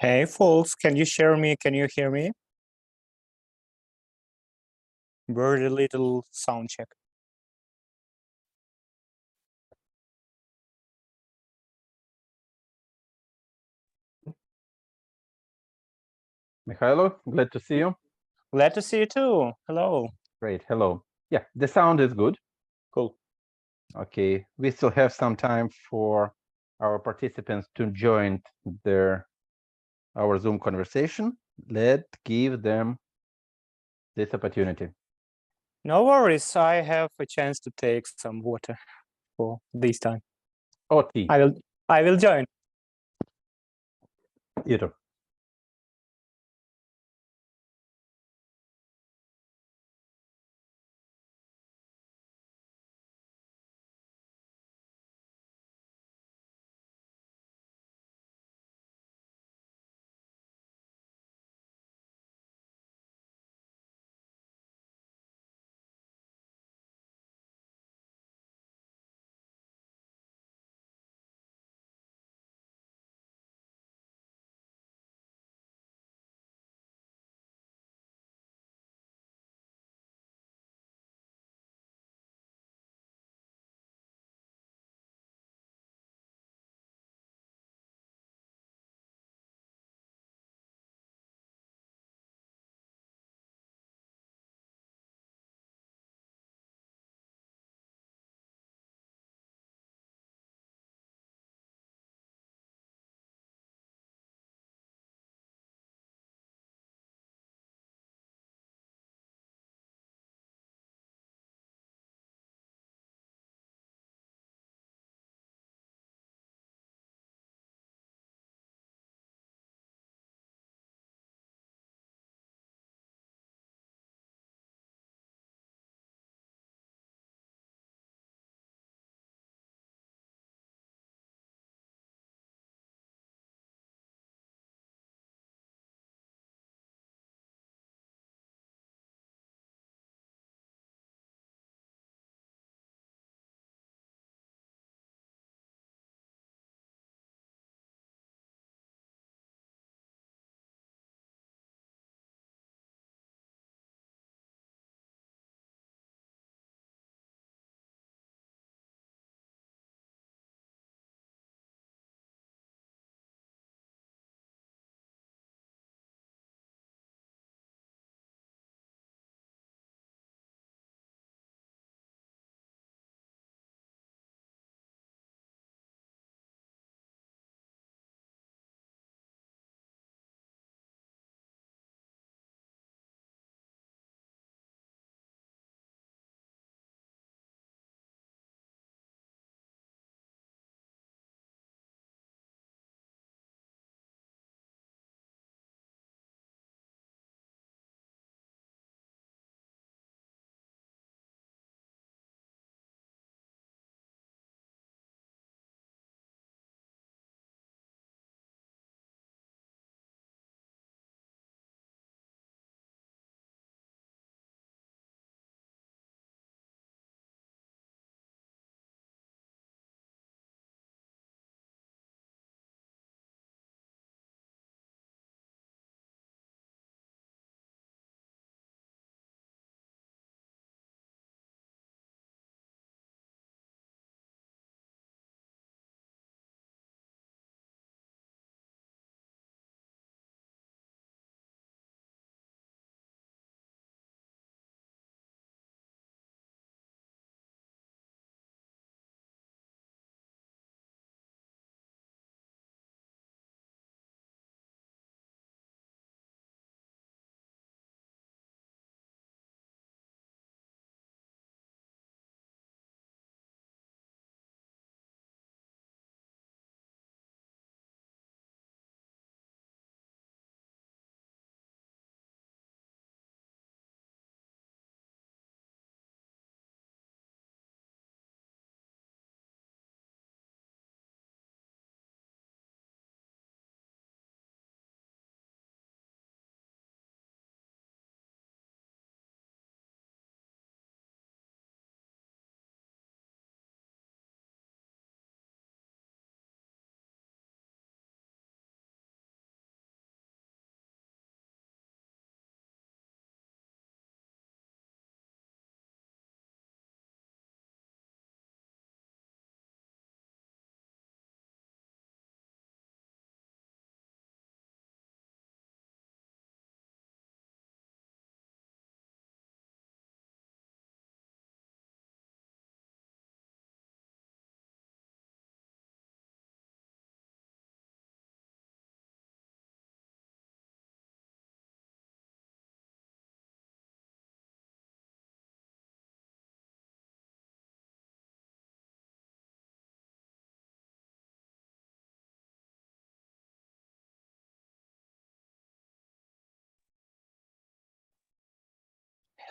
Hey, folks, can you hear me? Very little sound check. Mykhailo, glad to see you. Glad to see you too. Hello. Great, hello. Yeah, the sound is good. Cool. Okay, we still have some time for our participants to join our Zoom conversation. Let's give them this opportunity. No worries. I have a chance to take some water for this time. Oh, tea. I will join. You too.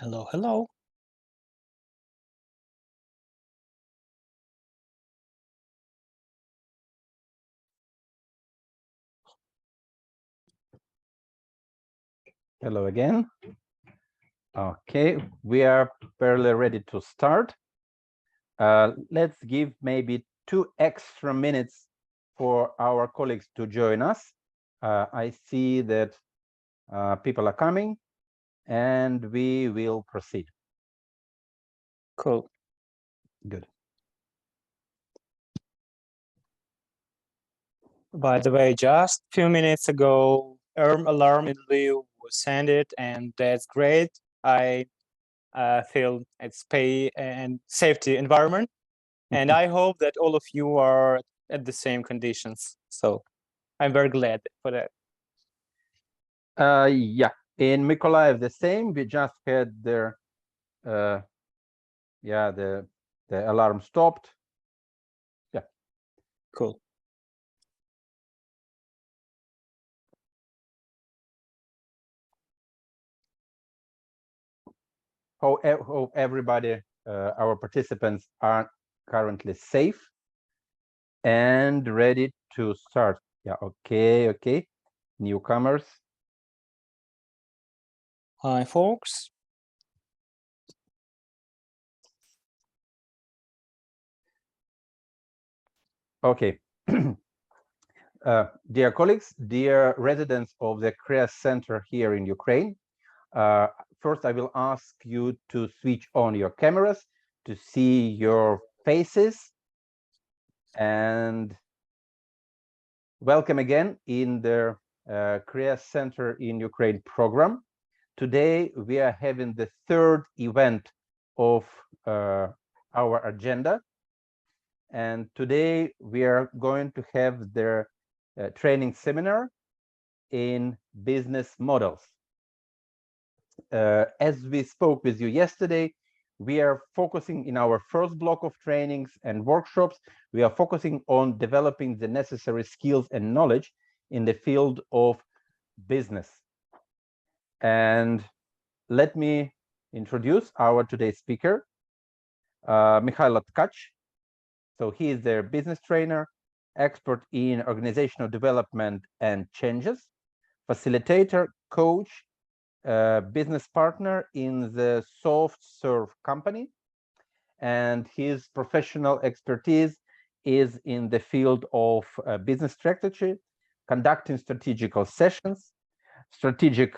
Hello, hello. Hello again. Okay, we are fairly ready to start. Let's give maybe 2 extra minutes for our colleagues to join us. I see that people are coming, and we will proceed. Cool. Good. By the way, just a few minutes ago, alarm in Lviv was sent, and that's great. I feel it's pay and safety environment, and I hope that all of you are at the same conditions. So I'm very glad for that. Yeah, in Mykolaiv the same. We just had their yeah, the alarm stopped. Yeah. Cool. Hope everybody, our participants, are currently safe and ready to start. Yeah, okay. Newcomers. Hi, folks. Okay. Dear colleagues, dear residents of the CREAS Center here in Ukraine, first I will ask you to switch on your cameras to see your faces, and welcome again in the CREAS Center in Ukraine program. Today we are having the third event of our agenda, and today we are going to have the training seminar in business models. As we spoke with you yesterday, we are focusing in our first block of trainings and workshops, we are focusing on developing the necessary skills and knowledge in the field of business. And let me introduce our today's speaker, Mykhailo Tkach. So he is their business trainer, expert in organizational development and changes, facilitator, coach, business partner in the soft serve company, and his professional expertise is in the field of business strategy, conducting strategical sessions, strategic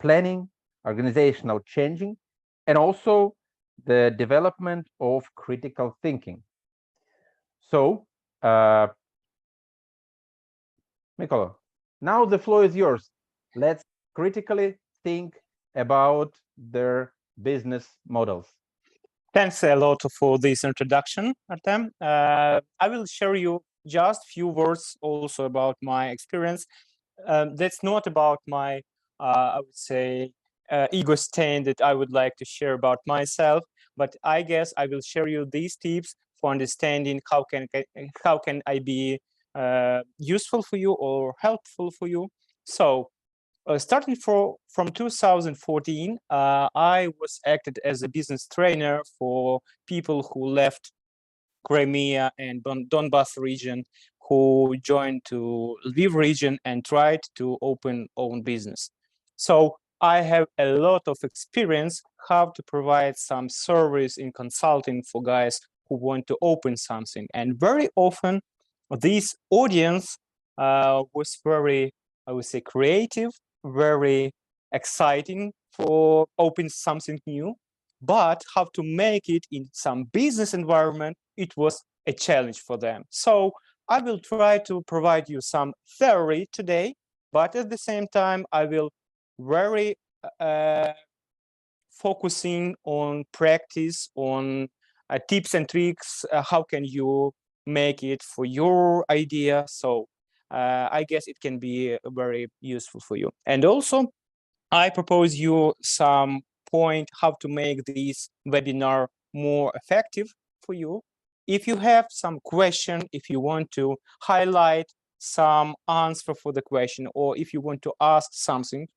planning, organizational changing, and also the development of critical thinking. So, Mykhailo, now the floor is yours. Let's critically think about their business models. Thanks a lot for this introduction, Artem. I will share you just few words also about my experience. That's not about my, I would say, ego stain that I would like to share about myself, but I guess I will share you these tips for understanding how can I be useful for you or helpful for you. So starting from 2014, I was acted as a business trainer for people who left Crimea and Donbas region, who joined to Lviv region and tried to open own business. So I have a lot of experience how to provide some service in consulting for guys who want to open something. And very often this audience was very, I would say, creative, very exciting for open something new, but how to make it in some business environment, it was a challenge for them. So I will try to provide you some theory today, but at the same time, I will very focusing on practice, on tips and tricks, how can you make it for your idea. So I guess it can be very useful for you. And also, I propose you some point how to make this webinar more effective for you. If you have some question, if you want to highlight some answer for the question, or if you want to ask something,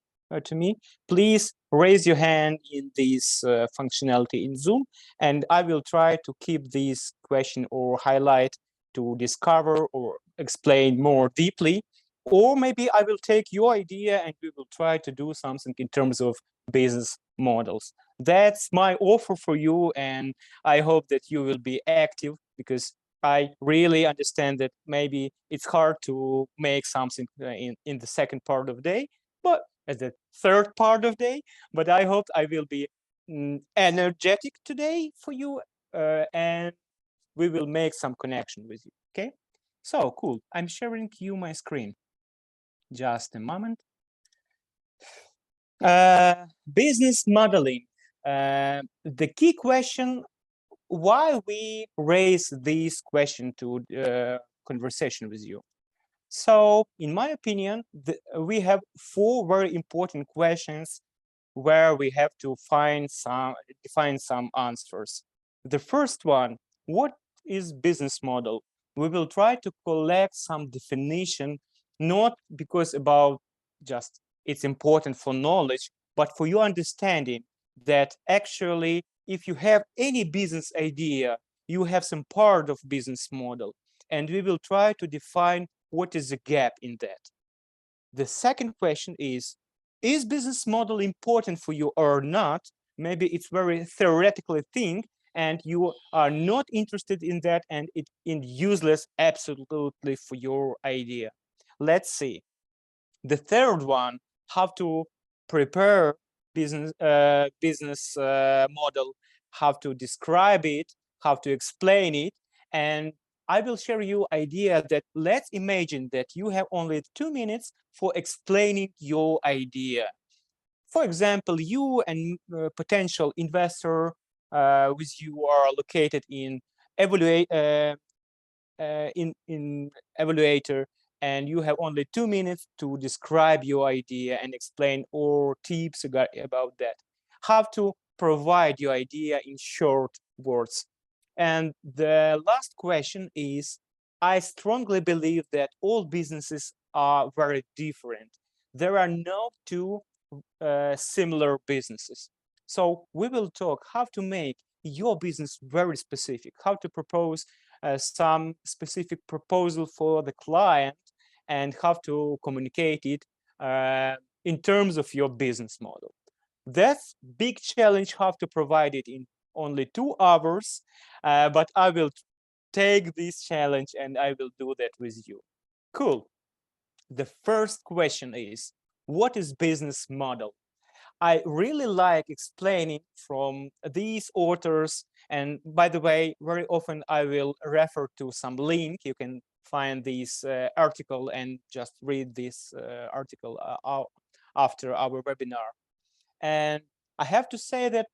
to me, please raise your hand in this functionality in Zoom, and I will try to keep this question or highlight to discover or explain more deeply. Or maybe I will take your idea and we will try to do something in terms of business models. That's my offer for you, and I hope that you will be active, because I really understand that maybe it's hard to make something in the second part of the day, but as the third part of day. But I hope I will be energetic today for you, and we will make some connection with you. Okay, so cool. I'm sharing you my screen. Just a moment. Business modeling. The key question, why we raise this question to conversation with you. So in my opinion, we have four very important questions where we have to define some answers. The first one, what is business model? We will try to collect some definition, not because about just it's important for knowledge, but for your understanding that actually, if you have any business idea, you have some part of business model, and we will try to define what is the gap in that. The second question is business model important for you or not? Maybe it's very theoretical thing and you are not interested in that, and it's useless absolutely for your idea. Let's see. The third one, how to prepare business model, how to describe it, how to explain it. And I will share you idea that let's imagine that you have only 2 minutes for explaining your idea. For example, you and potential investor with you are located in evaluator, and you have only 2 minutes to describe your idea and explain all tips about that. How to provide your idea in short words. And the last question is, I strongly believe that all businesses are very different. There are no two similar businesses. So we will talk how to make your business very specific, how to propose some specific proposal for the client, and how to communicate it in terms of your business model. That's big challenge, how to provide it in only 2 hours, but I will take this challenge and I will do that with you. Cool. The first question is, what is business model? I really like explaining from these authors. And by the way, very often I will refer to some link. You can find this article and just read this article after our webinar. And I have to say that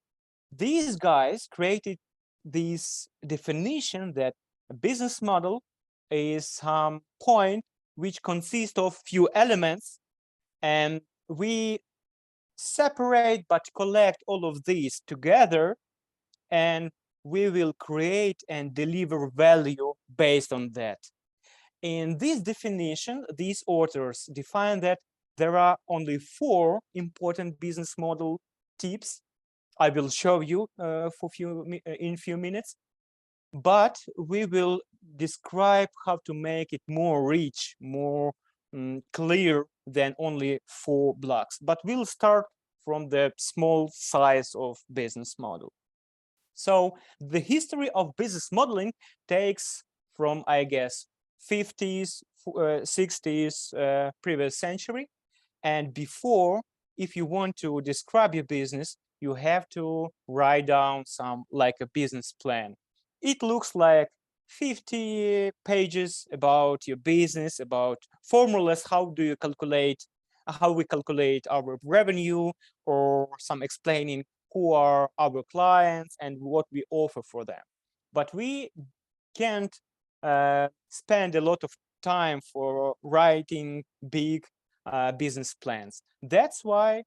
these guys created this definition that a business model is some point which consists of few elements, and we separate but collect all of these together, and we will create and deliver value based on that. In this definition, these authors define that there are only 4 important business model tips. I will show you in few minutes, but we will describe how to make it more rich, more clear than only 4 blocks. But we'll start from the small size of business model. So the history of business modeling takes from, I guess, 50s, 60s, previous century. And before, if you want to describe your business, you have to write down some like a business plan. It looks like 50 pages about your business, about formulas, how we calculate our revenue, or some explaining who are our clients and what we offer for them. But we can't spend a lot of time for writing big business plans. That's why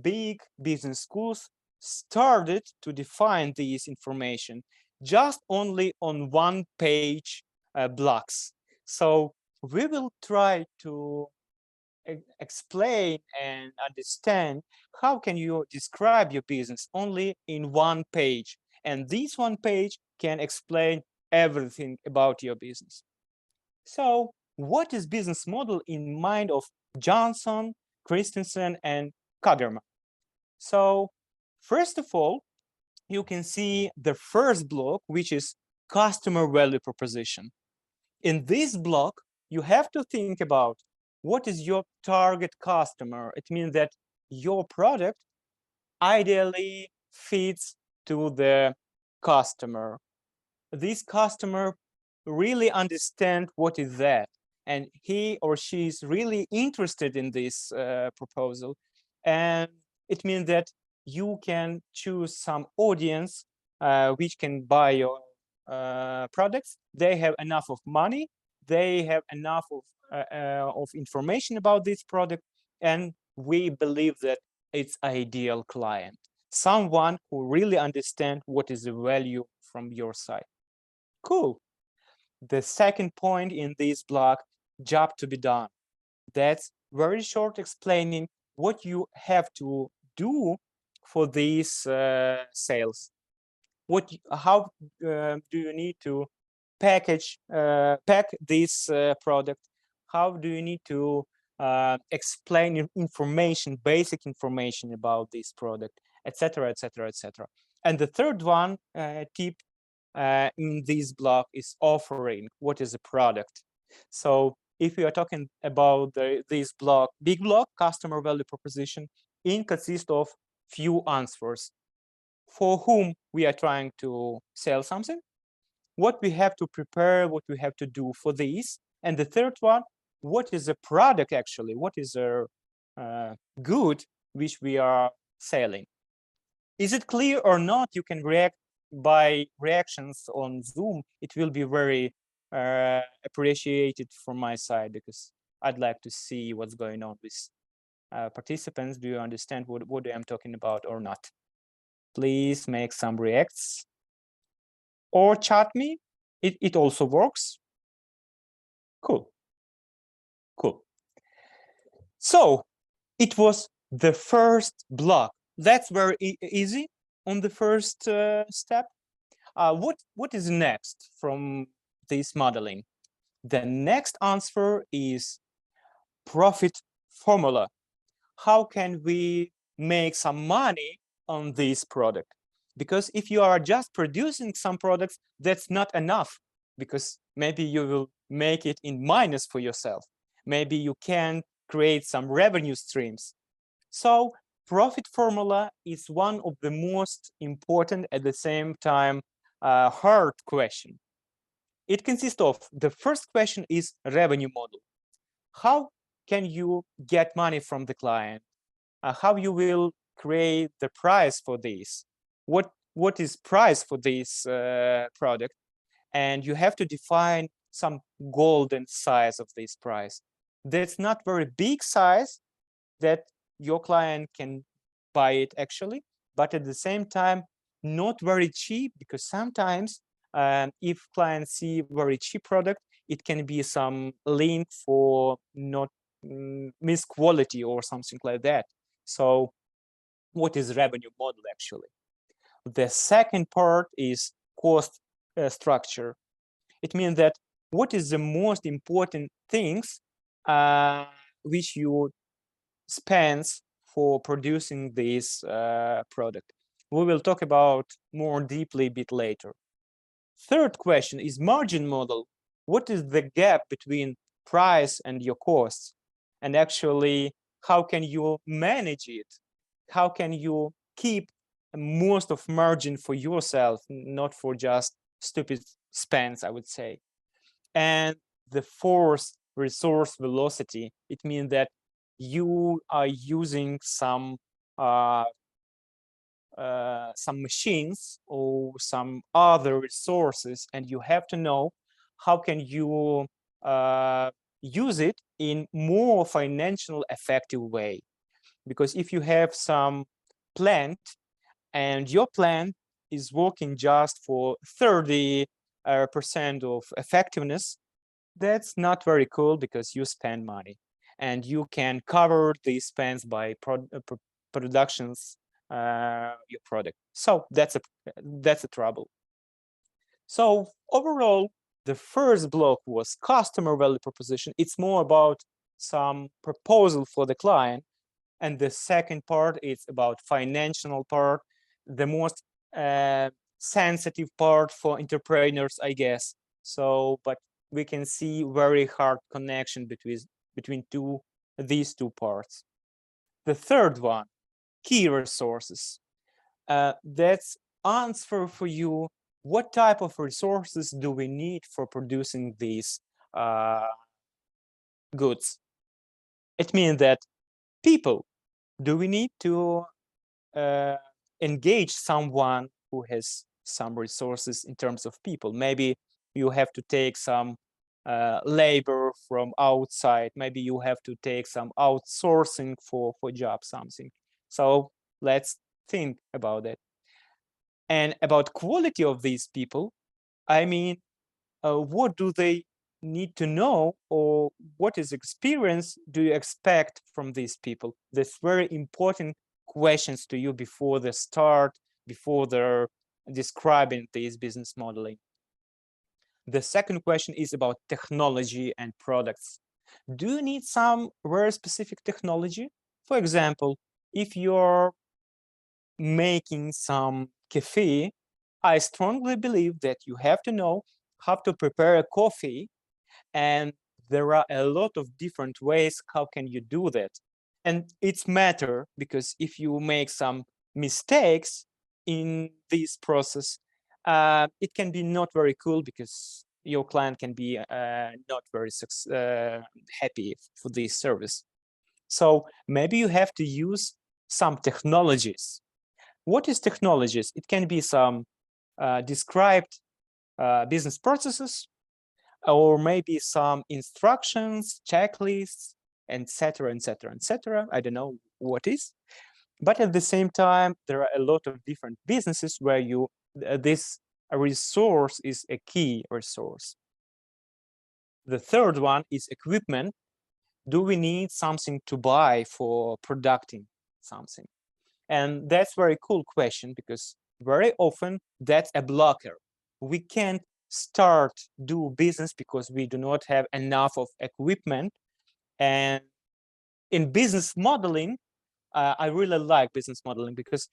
big business schools started to define this information just only on 1-page blocks. So we will try to explain and understand how can you describe your business only in one page, and this one page can explain everything about your business. So what is business model in mind of Johnson, Christensen, and Kagerman? So first of all, you can see the first block, which is customer value proposition. In this block, you have to think about what is your target customer. It means that your product ideally fits to the customer. This customer really understand what is that, and he or she is really interested in this proposal. And it means that you can choose some audience which can buy your products. They have enough of money, they have enough of information about this product, and we believe that it's ideal client, someone who really understands what is the value from your side. Cool. The second point in this block, job to be done. That's very short explaining what you have to do for these sales. How do you need to pack this product? How do you need to explain information, basic information about this product, etc., etc., etc. And the third one tip in this block is offering. What is a product? So if we are talking about this block, big block, customer value proposition, it consists of few answers. For whom we are trying to sell something, what we have to prepare, what we have to do for this, and the third one, what is a product actually, what is a good which we are selling. Is it clear or not? You can react by reactions on Zoom. It will be very appreciated from my side, because I'd like to see what's going on with participants. Do you understand what I'm talking about or not? Please make some reacts or chat me. It also works. Cool. Cool. So it was the first block. That's very easy on the first step. What is next from this modeling? The next answer is profit formula. How can we make some money on this product? Because if you are just producing some products, that's not enough, because maybe you will make it in minus for yourself. Maybe you can create some revenue streams. So profit formula is one of the most important, at the same time, hard question. It consists of, the first question is revenue model. How can you get money from the client? How you will create the price for this? What is price for this product? And you have to define some golden size of this price. That's not very big size that your client can buy it actually, but at the same time, not very cheap, because sometimes if clients see very cheap product, it can be some link for not misquality or something like that. So what is revenue model actually? The second part is cost structure. It means that what is the most important things which you spend for producing this product. We will talk about more deeply a bit later. Third question is margin model. What is the gap between price and your costs? And actually, how can you manage it? How can you keep most of margin for yourself, not for just stupid spends, I would say. And the fourth, resource velocity. It means that you are using some machines or some other resources, and you have to know how can you use it in more financial effective way. Because if you have some plant and your plant is working just for 30% of effectiveness, that's not very cool, because you spend money. and you can cover the expense by productions your product. So that's a trouble. So overall, the first block was customer value proposition. It's more about some proposal for the client. And the second part is about financial part, the most sensitive part for entrepreneurs, I guess. So, but we can see very hard connection between these two parts. The third one, key resources. That's answer for you. What type of resources do we need for producing these goods? It means that people, do we need to engage someone who has some resources in terms of people? Maybe you have to take some labor from outside. Maybe you have to take some outsourcing for job something. So let's think about it. And about quality of these people, I mean, what do they need to know, or what is experience do you expect from these people? That's very important questions to you before the start, before they're describing this business modeling. The second question is about technology and products. Do you need some very specific technology? For example, if you're making some coffee, I strongly believe that you have to know how to prepare a coffee, and there are a lot of different ways how can you do that. And it's matter because if you make some mistakes in this process, it can be not very cool because your client can be not very happy for this service. So maybe you have to use some technologies. What is technologies? It can be some described business processes, or maybe some instructions, checklists, etc., etc., etc. I don't know what is, but at the same time, there are a lot of different businesses where this resource is a key resource. The third one is equipment. Do we need something to buy for producing something? And that's very cool question, because very often that's a blocker. We can't start do business because we do not have enough of equipment. And in business modeling, I really like business modeling because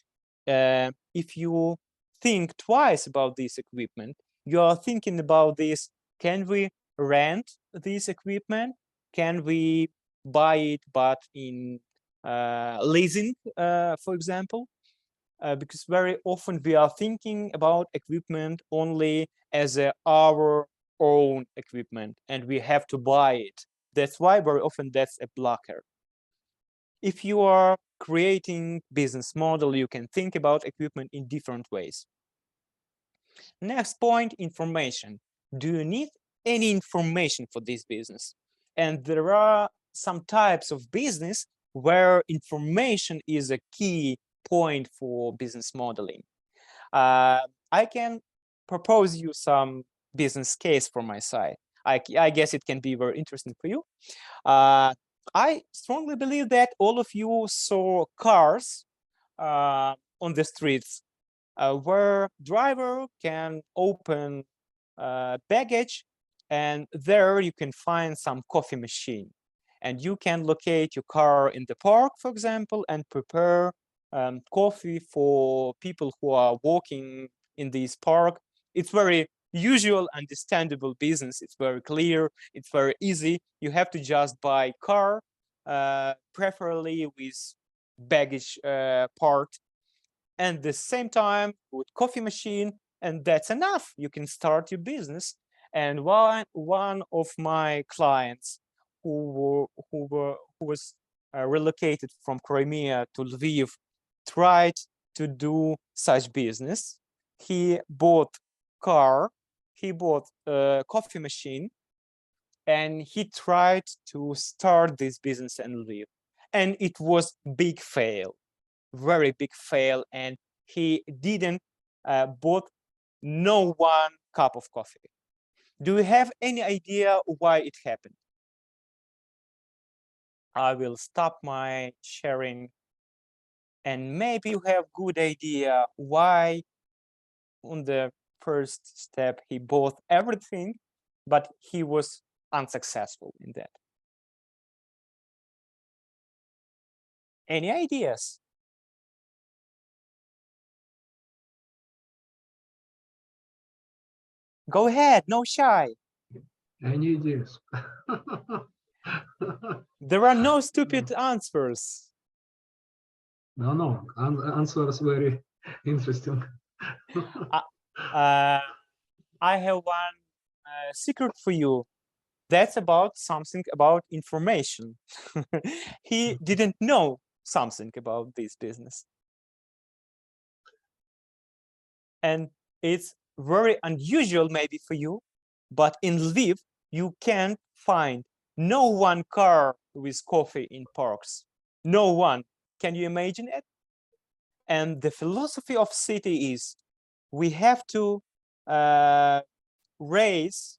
if you think twice about this equipment, you are thinking about this: can we rent this equipment? Can we buy it but in leasing, for example? Because very often we are thinking about equipment only as our own equipment, and we have to buy it. That's why very often that's a blocker. If you are creating business model, you can think about equipment in different ways. Next point, information. Do you need any information for this business? And there are some types of business where information is a key point for business modeling. I can propose you some business case from my side. I guess it can be very interesting for you. I strongly believe that all of you saw cars on the streets where driver can open baggage, and there you can find some coffee machine, and you can locate your car in the park, for example, and prepare coffee for people who are walking in this park. It's very usual, understandable business. It's very clear. It's very easy. You have to just buy car, preferably with baggage part, and the same time with coffee machine, and that's enough. You can start your business. And one of my clients who was relocated from Crimea to Lviv tried to do such business. He bought car, he bought a coffee machine, and he tried to start this business in Lviv. And it was big fail, very big fail, and he didn't bought no one cup of coffee. Do you have any idea why it happened? I will stop my sharing, and maybe you have good idea why on the first step he bought everything, but he was unsuccessful in that. Any ideas? Go ahead, no shy. Any ideas? There are no stupid answers. No. Answer is very interesting. I have one secret for you. That's about something about information. He didn't know something about this business. And it's very unusual maybe for you, but in Lviv, you can find no one car with coffee in parks. No one. Can you imagine it? And the philosophy of city is we have to raise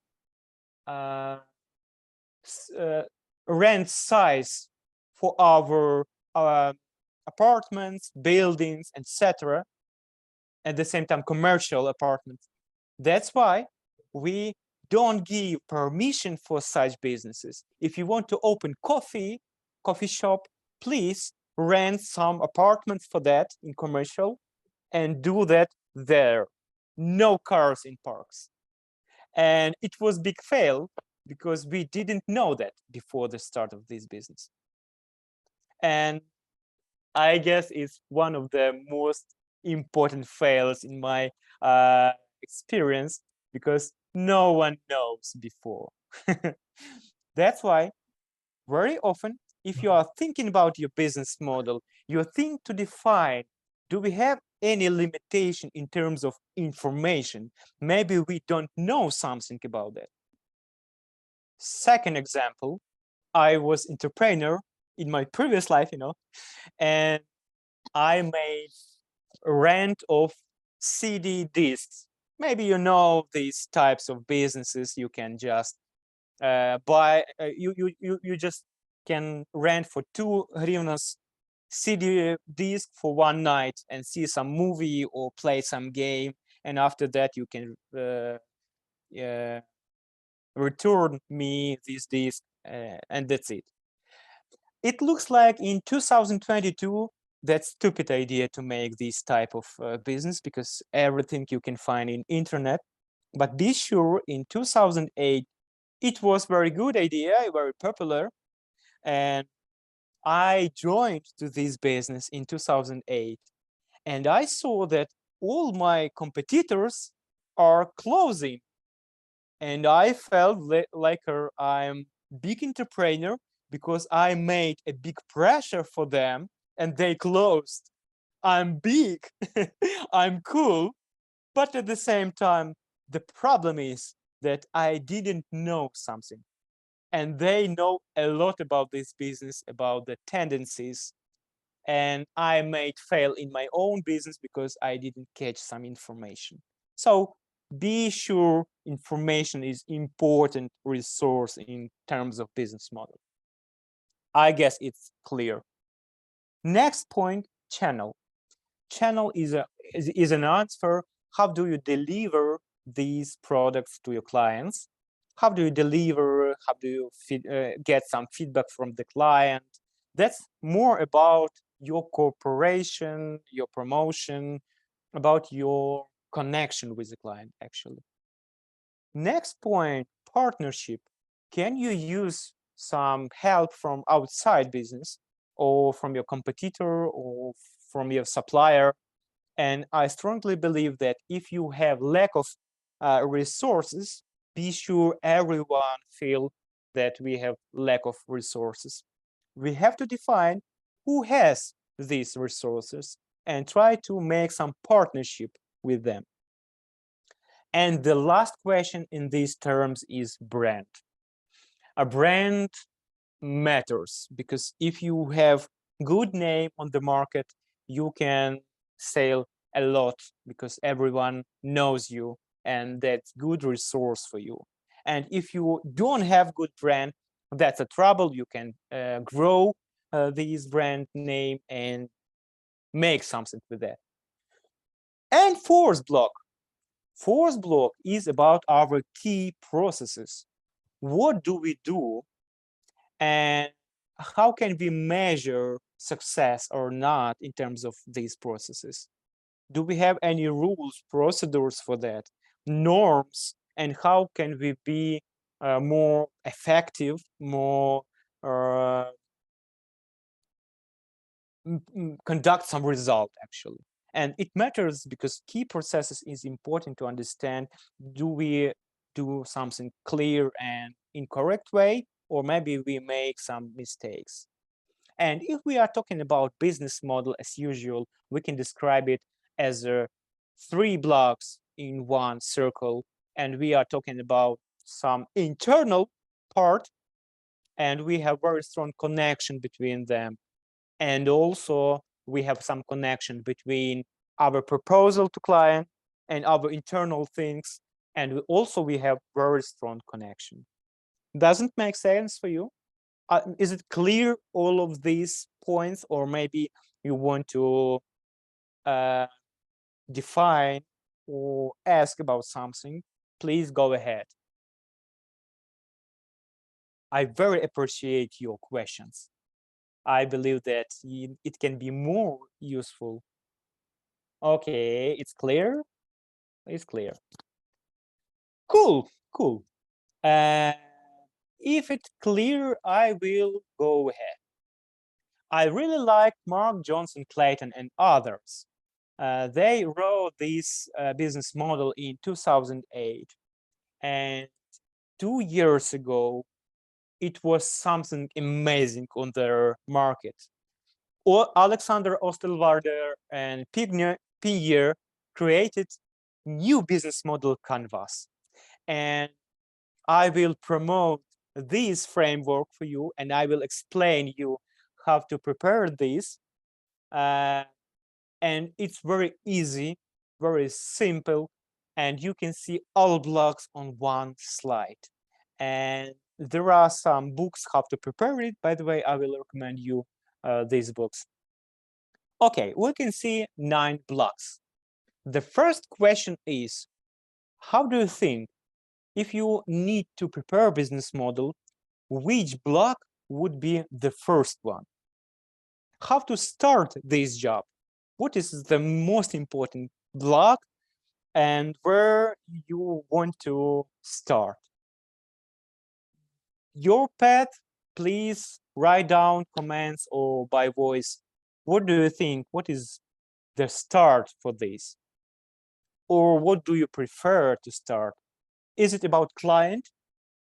rent size for our apartments, buildings, etc. At the same time, commercial apartments. That's why we don't give permission for such businesses. If you want to open coffee shop, please rent some apartments for that in commercial and do that there. No cars in parks. And it was big fail because we didn't know that before the start of this business. And I guess it's one of the most important fails in my experience because no one knows before. That's why very often, if you are thinking about your business model, you think to define, do we have any limitation in terms of information? Maybe we don't know something about that. Second example, I was entrepreneur in my previous life, and I made rent of CD discs. Maybe you know these types of businesses. You can just buy. You just can rent for 2 hryvnias CD disc for one night and see some movie or play some game. And after that, you can return me this disc, and that's it. It looks like in 2022, that's stupid idea to make this type of business because everything you can find in internet. But be sure in 2008, it was very good idea, very popular. And I joined to this business in 2008. And I saw that all my competitors are closing. And I felt like I'm big entrepreneur because I made a big pressure for them and they closed. I'm big, I'm cool. But at the same time, the problem is that I didn't know something. And they know a lot about this business, about the tendencies. And I might fail in my own business because I didn't catch some information. So be sure information is important resource in terms of business model. I guess it's clear. Next point, channel. Channel is an answer. How do you deliver these products to your clients? How do you deliver? How do you get some feedback from the client? That's more about your cooperation, your promotion, about your connection with the client, actually. Next point, partnership. Can you use some help from outside business or from your competitor or from your supplier? And I strongly believe that if you have lack of resources, be sure everyone feel that we have lack of resources. We have to define who has these resources and try to make some partnership with them. And the last question in these terms is brand. A brand matters because if you have good name on the market, you can sell a lot because everyone knows you and that's good resource for you. And if you don't have good brand, that's a trouble. You can grow this brand name and make something with that. And fourth block is about our key processes. What do we do and how can we measure success or not in terms of these processes? Do we have any rules, procedures for that, norms, and how can we be more effective, more conduct some result actually? And it matters because key processes is important to understand. Do we do something clear and in correct way, or maybe we make some mistakes? And if we are talking about business model as usual, we can describe it as 3 blocks in one circle. And we are talking about some internal part, and we have very strong connection between them. And also we have some connection between our proposal to client and our internal things. And we have very strong connection. Doesn't make sense for you? Is it clear, all of these points, or maybe you want to define or ask about something? Please go ahead. I very appreciate your questions. I believe that it can be more useful. Okay, it's clear? It's clear. Cool. If it's clear, I will go ahead. I really like Mark Johnson Clayton and others. They wrote this business model in 2008. And 2 years ago, it was something amazing on their market. Alexander Osterwalder and Pierre created new business model canvas. And I will promote this framework for you, and I will explain you how to prepare this. And it's very easy, very simple, and you can see all blocks on one slide. And there are some books how to prepare it. By the way, I will recommend you these books. Okay, we can see 9 blocks. The first question is, how do you think, if you need to prepare a business model, which block would be the first one? How to start this job? What is the most important block and where you want to start? Your path, please write down comments or by voice. What do you think? What is the start for this? Or what do you prefer to start? Is it about client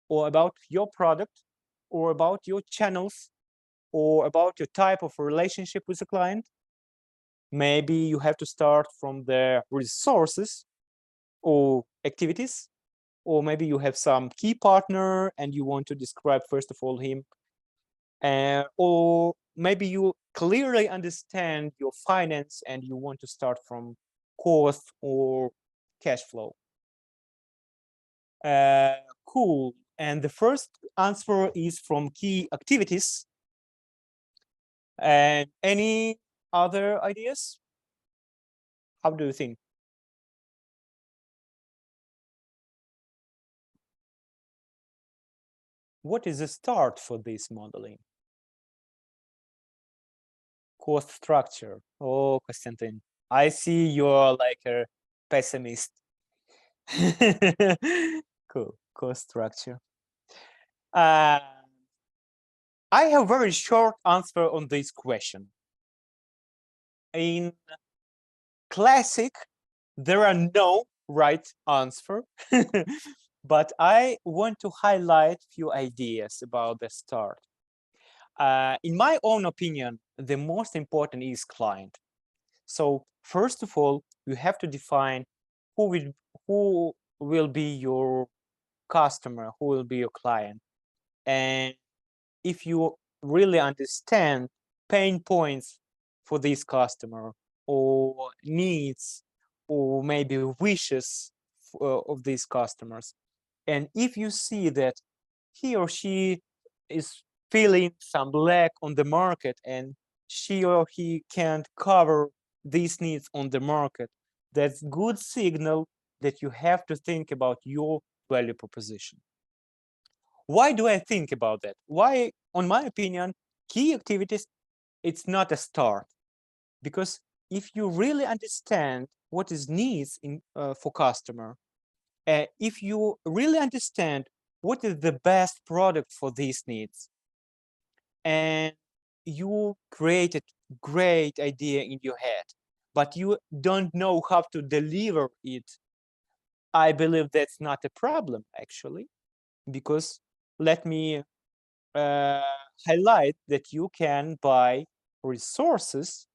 or about your product or about your channels or about your type of relationship with the client? Maybe you have to start from the resources or activities, or maybe you have some key partner and you want to describe first of all him, or maybe you clearly understand your finance and you want to start from cost or cash flow. Cool. And the first answer is from key activities. And any other ideas? How do you think? What is the start for this modeling? Cost structure. Oh, Konstantin, I see you're like a pessimist. Cool. Cost structure. I have very short answer on this question. In classic, there are no right answer, but I want to highlight few ideas about the start. In my own opinion, the most important is client. So first of all, you have to define who will be your customer, who will be your client. And if you really understand pain points for this customer or needs or maybe wishes of these customers, and if you see that he or she is feeling some lack on the market and she or he can't cover these needs on the market, that's good signal that you have to think about your value proposition. Why do I think about that? Why, on my opinion, key activities, it's not a start. Because if you really understand what is needs for customer, if you really understand what is the best product for these needs, and you created great idea in your head, but you don't know how to deliver it, I believe that's not a problem actually, because let me highlight that you can buy resources,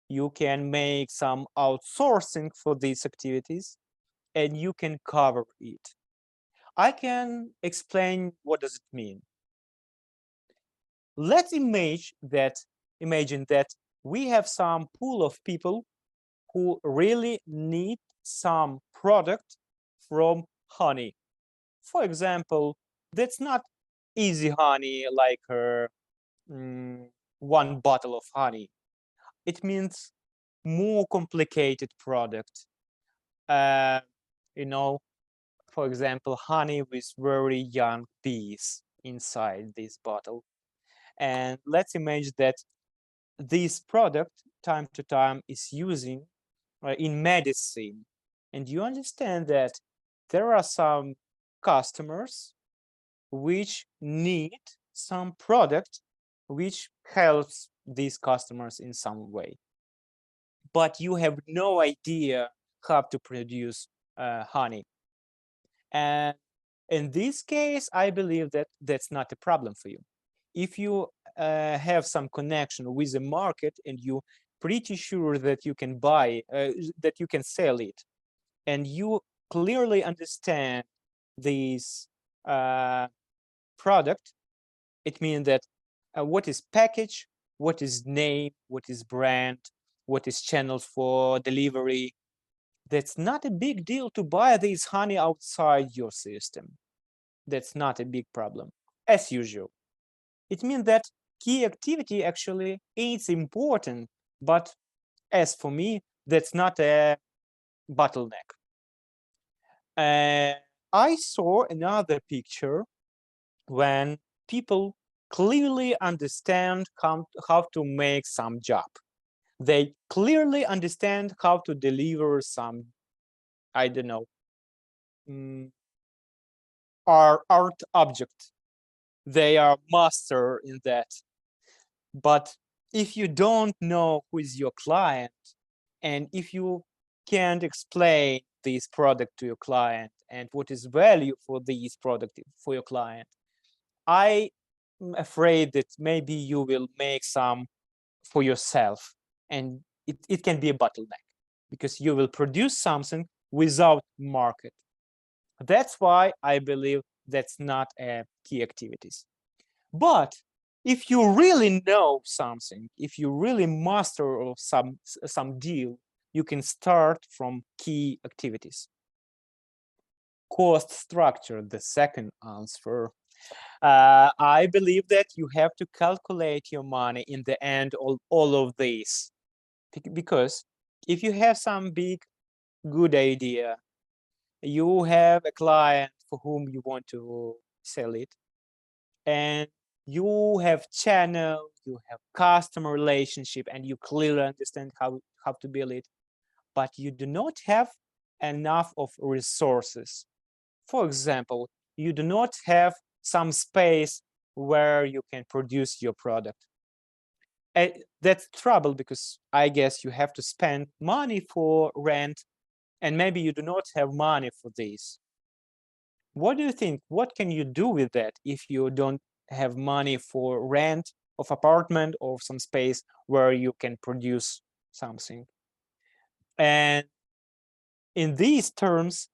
you can make some outsourcing for these activities, and you can cover it. I can explain what does it mean. Let's imagine that we have some pool of people who really need some product from honey. For example, that's not easy honey like one bottle of honey. It means more complicated product. You know, for example, honey with very young bees inside this bottle. And let's imagine that this product time to time is using in medicine. And you understand that there are some customers which need some product which helps these customers in some way. But you have no idea how to produce honey. And in this case, I believe that that's not a problem for you. If you have some connection with the market and you pretty sure that you can buy, that you can sell it, and you clearly understand this product, it means that what is package, what is name, what is brand, what is channels for delivery. That's not a big deal to buy this honey outside your system. That's not a big problem, as usual. It means that key activity actually is important, but as for me, that's not a bottleneck. I saw another picture when people clearly understand how to make some job. They clearly understand how to deliver some, I don't know, art object. They are master in that. But if you don't know who is your client, and if you can't explain this product to your client and what is value for this product for your client, I'm afraid that maybe you will make some for yourself, and it can be a bottleneck because you will produce something without market. That's why I believe that's not a key activities. But if you really know something, if you really master of some deal, you can start from key activities. Cost structure, the second answer. I believe that you have to calculate your money in the end of all of this, because if you have some big good idea, you have a client for whom you want to sell it, and you have channel, you have customer relationship, and you clearly understand how to build it, but you do not have enough of resources. For example, you do not have some space where you can produce your product. And that's trouble, because I guess you have to spend money for rent, and maybe you do not have money for this. What do you think? What can you do with that if you don't have money for rent of apartment or some space where you can produce something? And in these terms,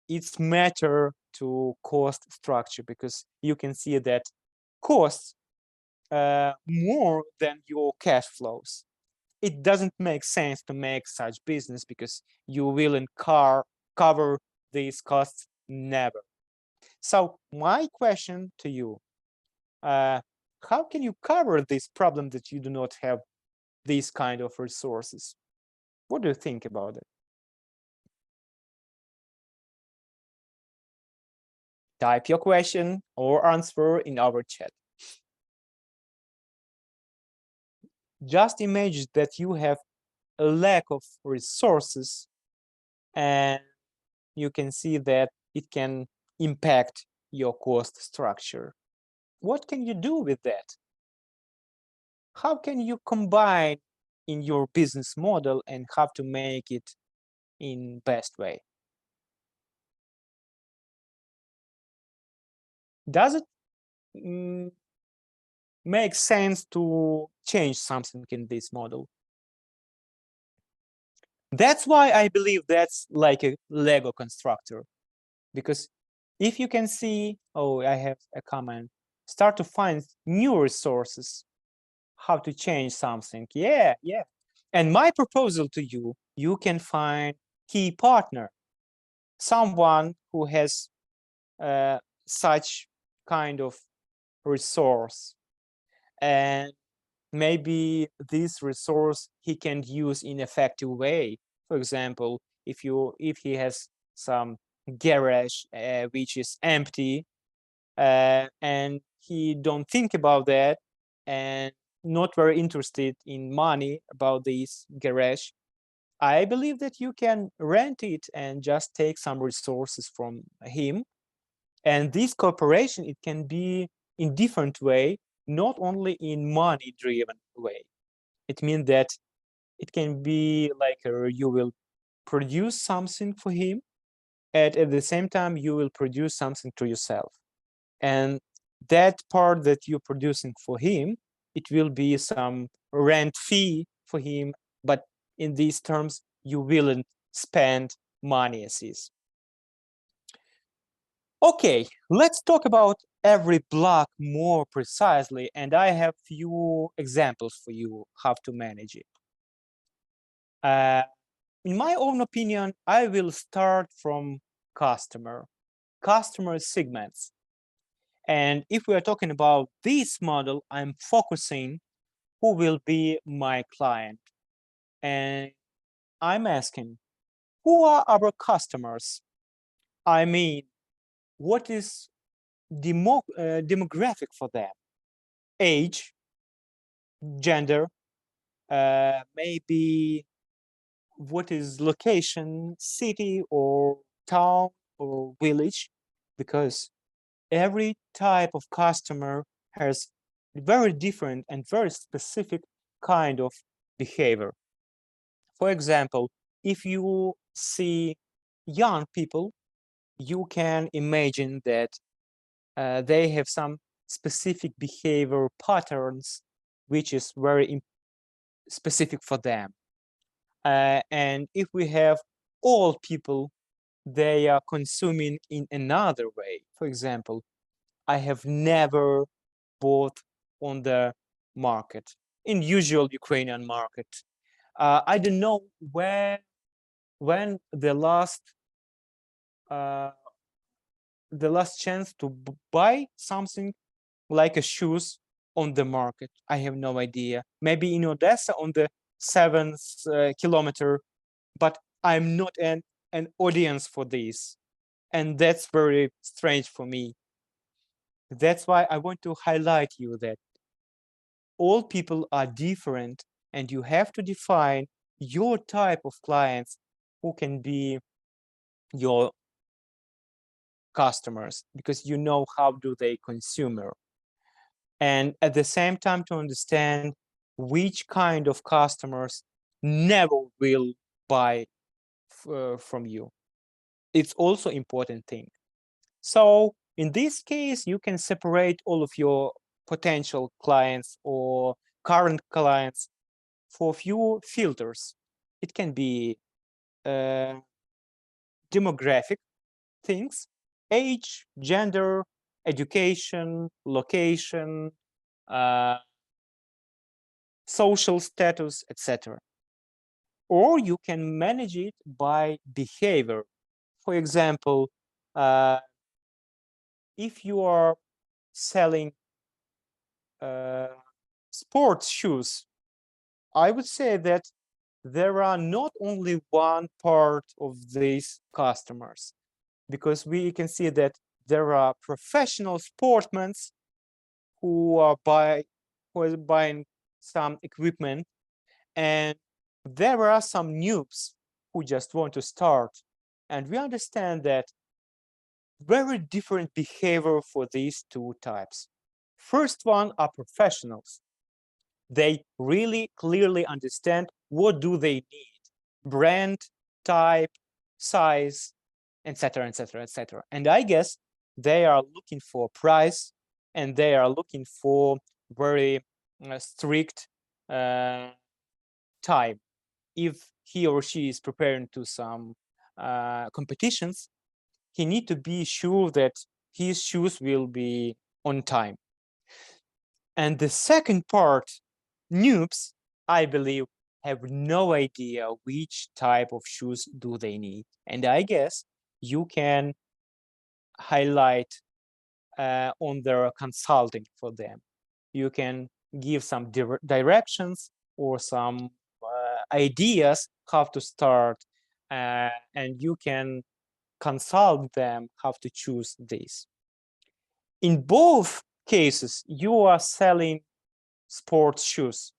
it's matter to cost structure, because you can see that costs more than your cash flows. It doesn't make sense to make such business because you will cover these costs never. So my question to you, how can you cover this problem that you do not have these kind of resources? What do you think about it? Type your question or answer in our chat. Just imagine that you have a lack of resources, and you can see that it can impact your cost structure. What can you do with that? How can you combine in your business model and how to make it in best way? Does it make sense to change something in this model? That's why I believe that's like a Lego constructor, because if you can see, oh, I have a comment, start to find new resources, how to change something. Yeah. And my proposal to you, you can find key partner, someone who has such kind of resource, and maybe this resource he can use in effective way. For example, if he has some garage which is empty, and he don't think about that and not very interested in money about this garage, I believe that you can rent it and just take some resources from him. And this cooperation, it can be in different way, not only in money driven way. It means that it can be like you will produce something for him, and at the same time you will produce something to yourself. And that part that you're producing for him, it will be some rent fee for him, but in these terms you will spend money as is. Okay, let's talk about every block more precisely, and I have few examples for you how to manage it. In my own opinion, I will start from customer segments. And if we are talking about this model, I'm focusing who will be my client. And I'm asking, who are our customers? I mean, what is demographic for them? Age, gender, maybe what is location, city or town or village, because every type of customer has very different and very specific kind of behavior. For example, if you see young people, you can imagine that they have some specific behavior patterns, which is very specific for them. And if we have old people, they are consuming in another way. For example, I have never bought on the market, in usual Ukrainian market. I don't know when the last chance to buy something like a shoes on the market. I have no idea. Maybe in Odessa on the 7th kilometer, but I'm not an audience for this. And that's very strange for me. That's why I want to highlight you that all people are different, and you have to define your type of clients who can be your customers, because you know how do they consumer. And at the same time to understand which kind of customers never will buy from you. It's also important thing. So in this case, you can separate all of your potential clients or current clients for few filters. It can be demographic things, age, gender, education, location, social status, etc. Or you can manage it by behavior. For example, if you are selling sports shoes, I would say that there are not only one part of these customers, because we can see that there are professional sportsmen who are buying some equipment, and there are some noobs who just want to start. And we understand that very different behavior for these two types. First one are professionals. They really clearly understand what do they need: brand, type, size, etc., etc., etc. And I guess they are looking for price, and they are looking for very strict time. If he or she is preparing to some competitions, he need to be sure that his shoes will be on time. And the second part, noobs, I believe, have no idea which type of shoes do they need. And I guess you can highlight on their consulting for them. You can give some directions or some ideas how to start, and you can consult them how to choose this. In both cases, you are selling sports shoes,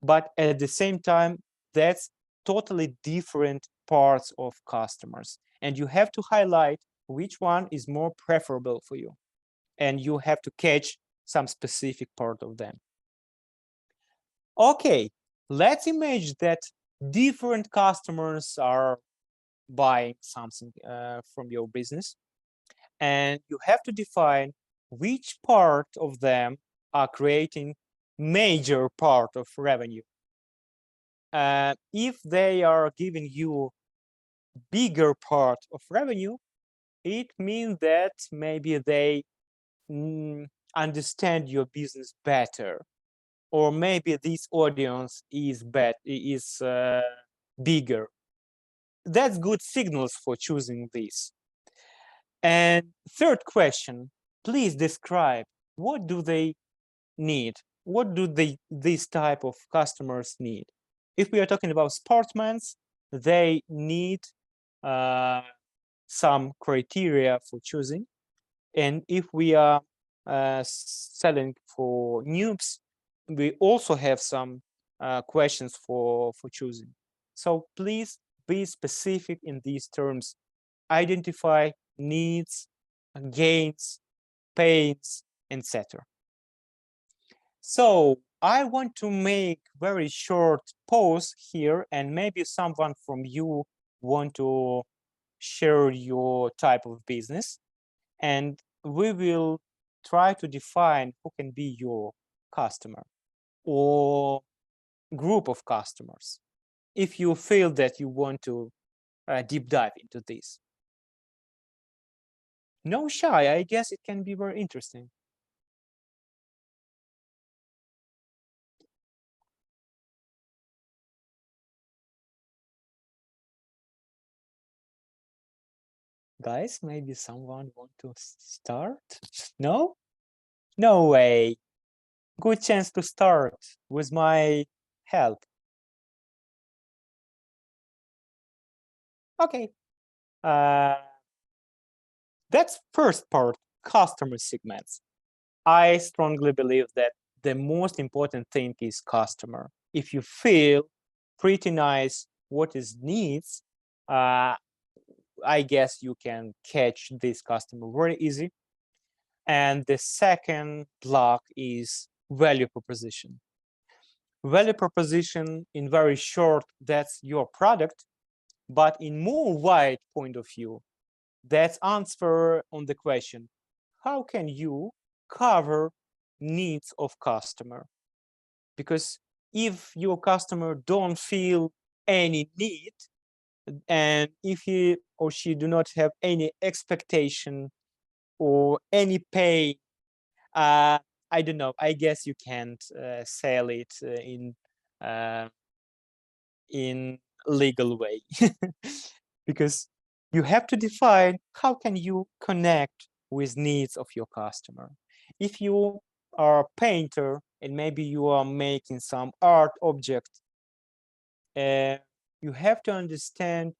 but at the same time, that's totally different parts of customers, and you have to highlight which one is more preferable for you, and you have to catch some specific part of them. Okay, let's imagine that different customers are buying something from your business, and you have to define which part of them are creating major part of revenue. If they are giving you bigger part of revenue, it means that maybe they understand your business better, or maybe this audience is bigger. That's good signals for choosing this. And third question, please describe what do they need? What do these type of customers need? If we are talking about sportsmen, they need some criteria for choosing. And if we are selling for noobs, we also have some questions for choosing. So please be specific in these terms. Identify needs, gains, pains, etc. So I want to make very short pause here, and maybe someone from you want to share your type of business, and we will try to define who can be your customer or group of customers if you feel that you want to deep dive into this. No shy, I guess it can be very interesting. Guys, maybe someone want to start? No? No way. Good chance to start with my help. Okay. That's first part, customer segments. I strongly believe that the most important thing is customer. If you feel pretty nice what is needs, I guess you can catch this customer very easy. And the second block is value proposition. Value proposition, in very short, that's your product, but in more wide point of view, that's answer on the question, how can you cover needs of customer? Because if your customer don't feel any need, and if he or she do not have any expectation or any pay, I don't know, I guess you can't sell it in legal way. Because you have to define how can you connect with needs of your customer. If you are a painter and maybe you are making some art object, you have to understand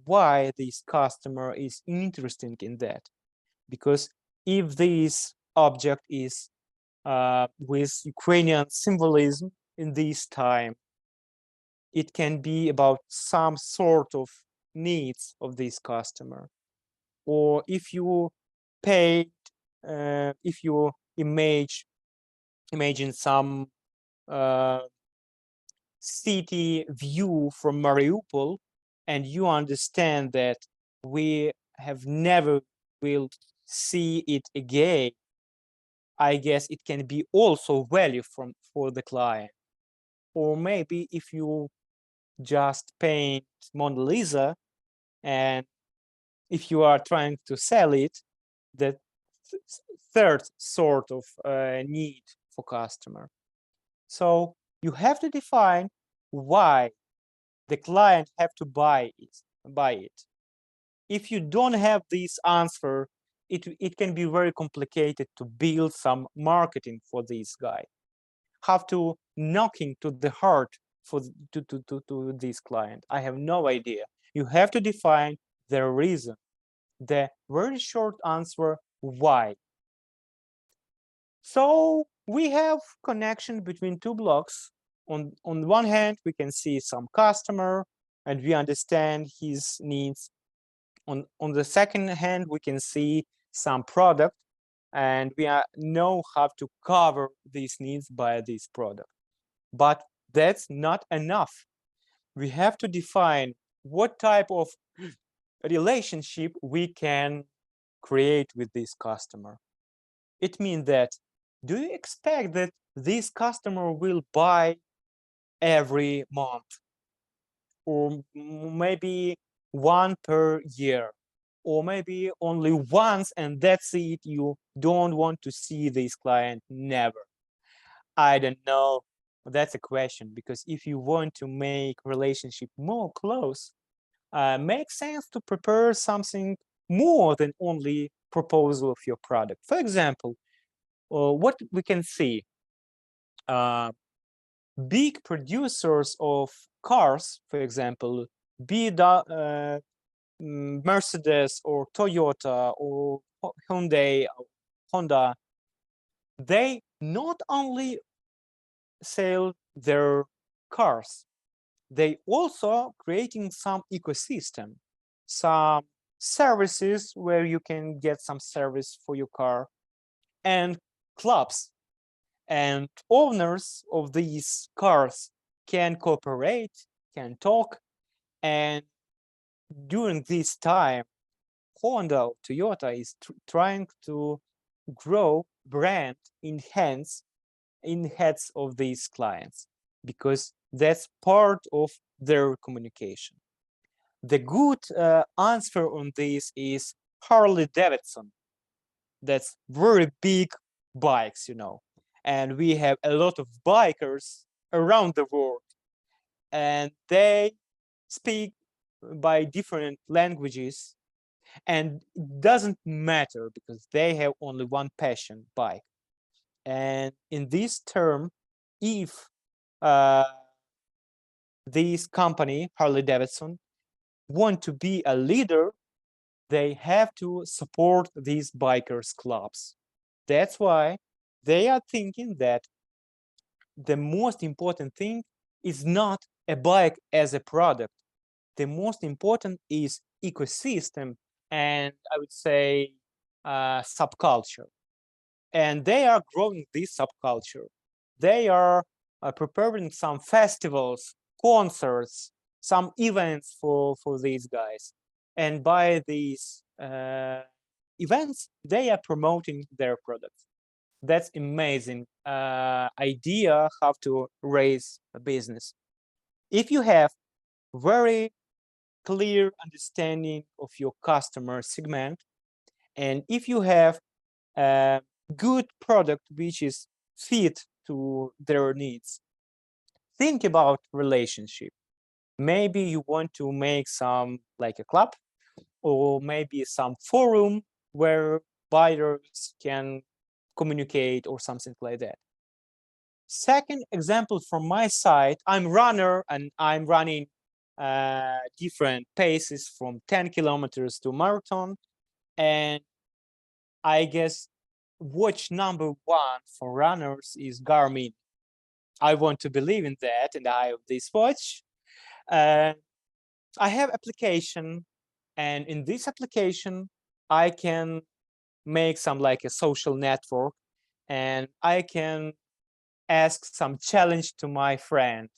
why this customer is interested in that. Because if this object is with Ukrainian symbolism in this time, it can be about some sort of needs of this customer. Or if you paint, if you imagine some city view from Mariupol, and you understand that we have never will see it again, I guess it can be also value for the client. Or maybe if you just paint Mona Lisa, and if you are trying to sell it, the third sort of need for customer. So you have to define why the client have to buy it. If you don't have this answer, it can be very complicated to build some marketing for this guy. Have to knocking to the heart to this client. I have no idea. You have to define the reason, the very short answer, why. So we have connection between two blocks. On one hand, we can see some customer and we understand his needs. On the second hand, we can see some product and we know how to cover these needs by this product. But that's not enough. We have to define what type of relationship we can create with this customer. It means that, do you expect that this customer will buy every month? Or maybe one per year? Or maybe only once and that's it, you don't want to see this client never? I don't know. That's a question, because if you want to make relationship more close, makes sense to prepare something more than only proposal of your product. For example, what we can see, big producers of cars, for example, be it Mercedes or Toyota or Hyundai, Honda, they not only sell their cars, they also creating some ecosystem, some services where you can get some service for your car, and clubs. And owners of these cars can cooperate, can talk, and during this time, Honda or Toyota is trying to grow brand in heads of these clients, because that's part of their communication. The good answer on this is Harley Davidson. That's very big bikes, and we have a lot of bikers around the world, and they speak by different languages, and it doesn't matter because they have only one passion, bike. And in this term, if this company, Harley Davidson, want to be a leader, they have to support these bikers clubs. That's why they are thinking that the most important thing is not a bike as a product. The most important is ecosystem and, I would say, subculture. And they are growing this subculture. They are preparing some festivals, concerts, some events for these guys. And by these events, they are promoting their products. That's amazing idea how to raise a business. If you have very clear understanding of your customer segment, and if you have a good product which is fit to their needs, think about relationship. Maybe you want to make some like a club, or maybe some forum where buyers can communicate or something like that. Second example from my side, I'm runner and I'm running different paces from 10 kilometers to marathon. And I guess watch number one for runners is Garmin. I want to believe in that, and I have this watch. I have application, and in this application, I can make some like a social network, and I can ask some challenge to my friend.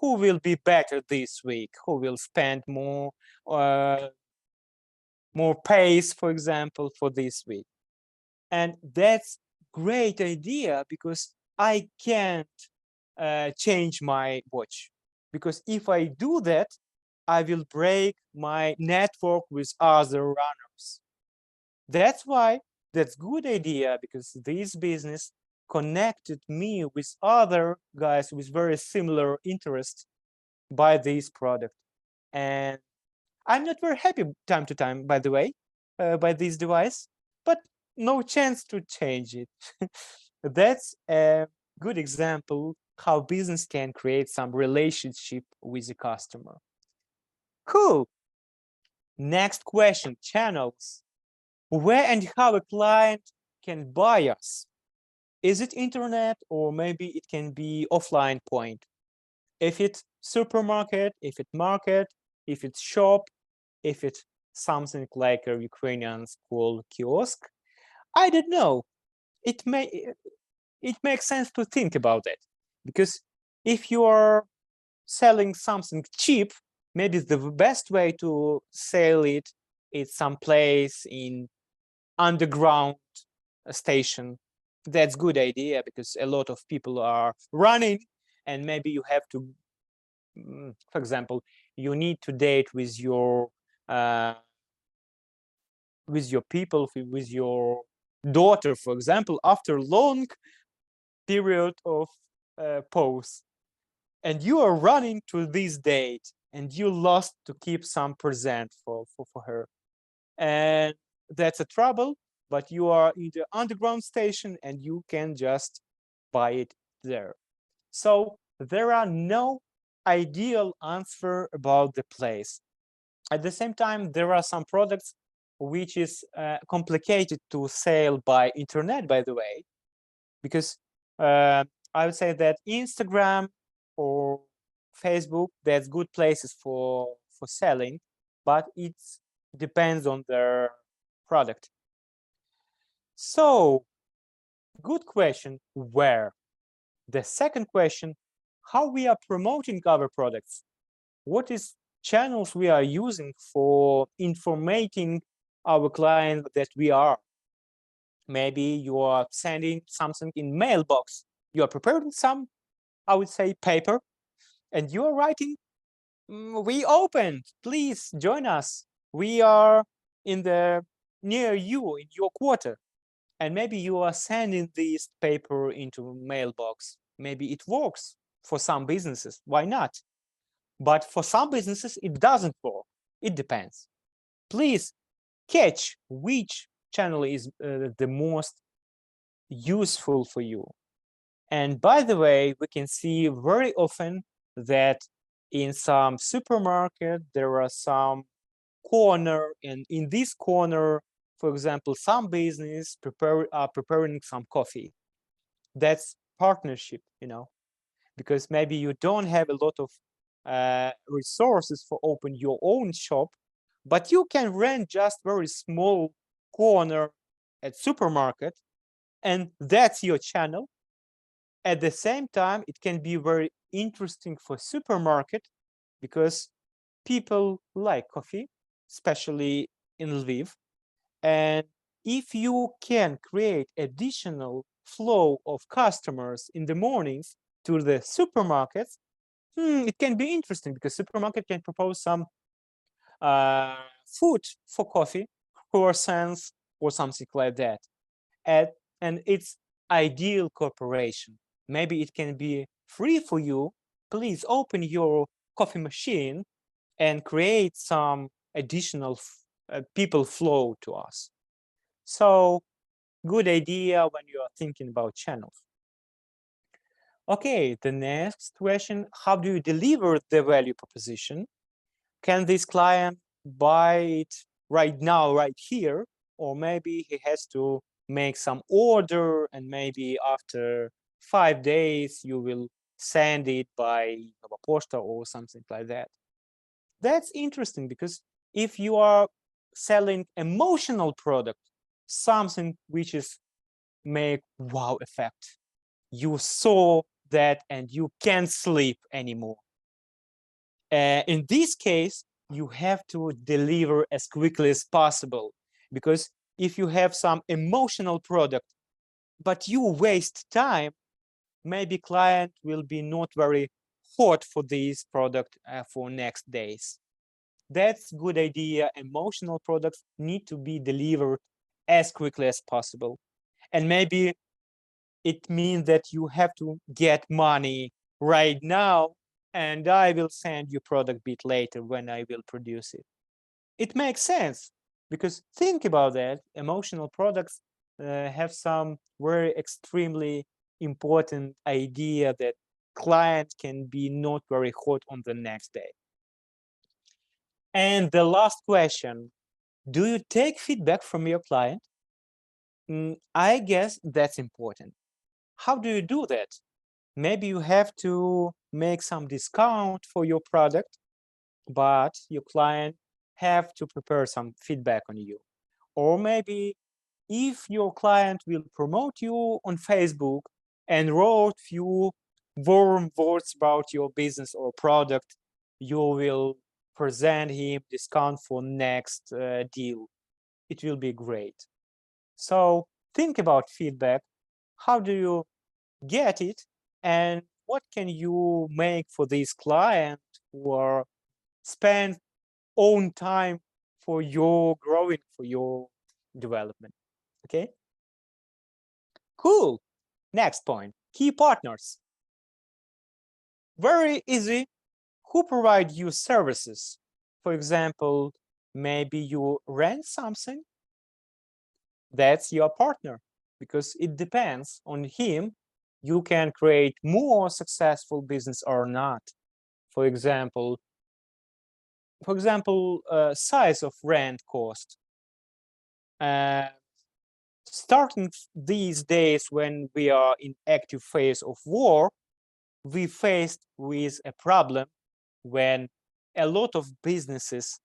Who will be better this week? Who will spend more pace, for example, for this week? And that's great idea because I can't change my watch. Because if I do that, I will break my network with other runners. That's why that's good idea, because this business connected me with other guys with very similar interests by this product. And I'm not very happy time to time, by the way, by this device, but no chance to change it. That's a good example how business can create some relationship with the customer. Cool. Next question, channels. Where and how a client can buy us? Is it internet, or maybe it can be offline point? If it's supermarket, if it's market, if it's shop, if it's something like a Ukrainians call kiosk, I don't know. It makes sense to think about it, because if you are selling something cheap, maybe the best way to sell it is someplace in underground station. That's good idea, because a lot of people are running, and maybe you have to, for example, you need to date with your people, with your daughter, for example, after long period of pause, and you are running to this date, and you lost to keep some present for her, and that's a trouble. But you are in the underground station, and you can just buy it there. So there are no ideal answer about the place. At the same time, there are some products which is complicated to sell by internet, by the way, because I would say that Instagram or Facebook, that's good places for selling, but it depends on their product. So, good question, where? The second question, how we are promoting our products? What is channels we are using for informating our client that we are? Maybe you are sending something in mailbox. You are preparing some, I would say, paper, and you are writing, we opened, please join us. We are in the near you, in your quarter. And maybe you are sending this paper into mailbox. Maybe it works for some businesses. Why not? But for some businesses, it doesn't work. It depends. Please catch which channel is the most useful for you. And by the way, we can see very often that in some supermarket, there are some corner, and in this corner, for example, some business are preparing some coffee. That's partnership, because maybe you don't have a lot of resources for open your own shop, but you can rent just very small corner at supermarket, and that's your channel. At the same time, it can be very interesting for supermarket, because people like coffee, especially in Lviv. And if you can create additional flow of customers in the mornings to the supermarkets, it can be interesting, because supermarket can propose some food for coffee, croissants, or something like that. And it's ideal cooperation. Maybe it can be free for you. Please open your coffee machine and create some additional people flow to us. So good idea when you are thinking about channels. Okay, the next question, how do you deliver the value proposition? Can this client buy it right now, right here? Or maybe he has to make some order and maybe after 5 days you will send it by Posta or something like that. That's interesting because if you are selling emotional product, something which is make wow effect, you saw that and you can't sleep anymore. In this case, you have to deliver as quickly as possible, because if you have some emotional product, but you waste time, maybe client will be not very hot for this product for next days. That's good idea. Emotional products need to be delivered as quickly as possible. And maybe it means that you have to get money right now, and I will send you product bit later when I will produce it. It makes sense, because think about that. Emotional products have some very extremely important idea that client can be not very hot on the next day. And the last question, do you take feedback from your client? I guess that's important. How do you do that? Maybe you have to make some discount for your product, but your client have to prepare some feedback on you. Or maybe if your client will promote you on Facebook and wrote few warm words about your business or product, you will present him discount for next deal. It will be great. So think about feedback. How do you get it, and what can you make for these clients who are spend own time for your growing, for your development? Okay, cool. Next point, key partners. Very easy. Who provide you services? For example, maybe you rent something, that's your partner, because it depends on him. You can create more successful business or not. For example, size of rent cost. Starting these days when we are in active phase of war, we faced with a problem when a lot of businesses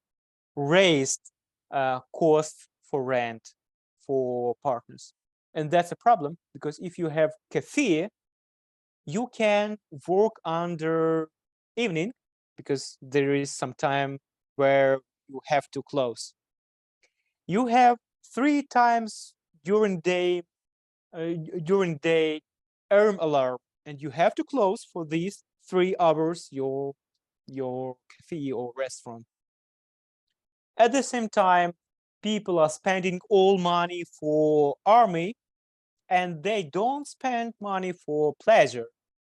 raised costs for rent for partners. And that's a problem, because if you have cafe, you can work under evening, because there is some time where you have to close. You have 3 times during day alarm, and you have to close for these 3 hours your cafe or restaurant. At the same time, people are spending all money for army, and they don't spend money for pleasure,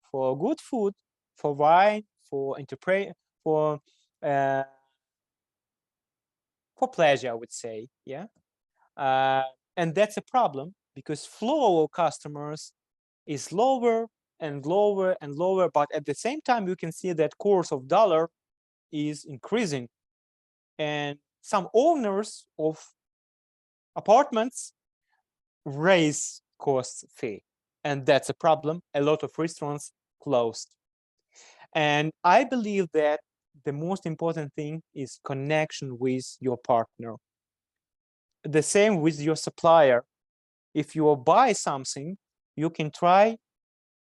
for good food, for wine, for uh, for pleasure, I would say, yeah. And that's a problem, because flow of customers is lower and lower and lower, but at the same time, you can see that course of dollar is increasing, and some owners of apartments raise cost fee, and that's a problem. A lot of restaurants closed. And I believe that the most important thing is connection with your partner. The same with your supplier. If you buy something, you can try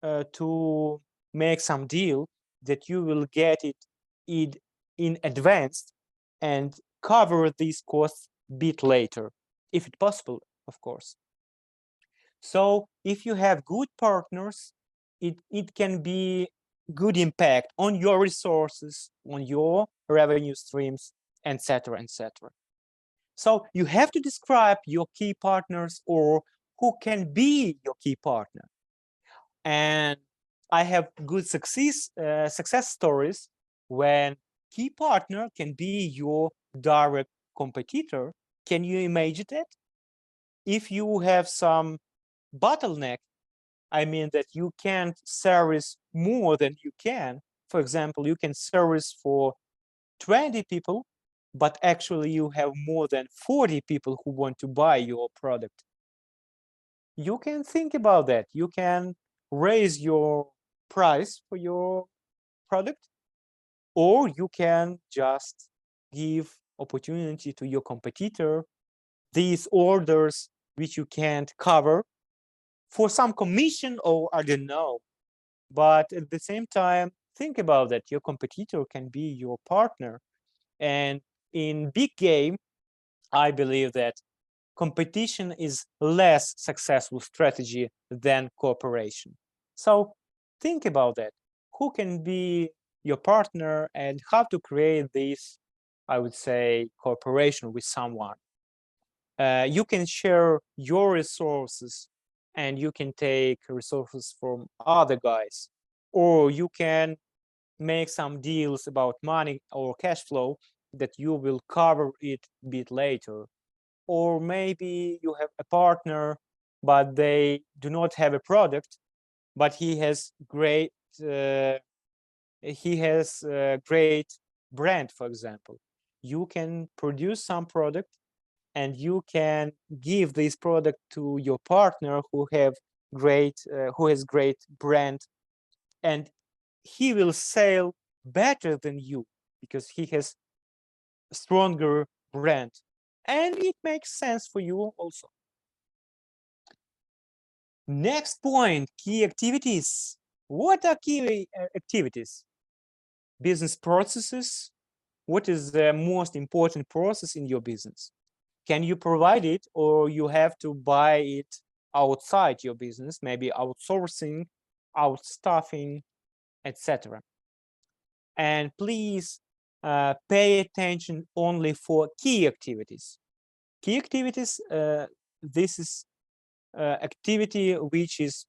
to make some deal that you will get it in advance and cover these costs a bit later, if it's possible, of course. So if you have good partners, it can be good impact on your resources, on your revenue streams, etc., etc. So you have to describe your key partners, or who can be your key partner. And I have good success stories when key partner can be your direct competitor. Can you imagine that? if you have some bottleneck, I mean that you can't service more than you can. For example, you can service for 20 people, but actually you have more than 40 people who want to buy your product. You can think about that. You can raise your price for your product, or you can just give opportunity to your competitor these orders which you can't cover for some commission, or I don't know. But at the same time, think about that. Your competitor can be your partner. And in big game, I believe that competition is less successful strategy than cooperation. So think about that. Who can be your partner and how to create this, I would say, cooperation with someone. You can share your resources and you can take resources from other guys, or you can make some deals about money or cash flow that you will cover it a bit later. Or maybe you have a partner, but they do not have a product, but he has great brand, for example. You can produce some product and you can give this product to your partner who has great brand, and he will sell better than you because he has stronger brand, and it makes sense for you also. Next point, key activities. What are key activities? Business processes. What is the most important process in your business? Can you provide it, or you have to buy it outside your business, maybe outsourcing, outstaffing, etc. And please pay attention only for key activities. Key activities, this is activity which is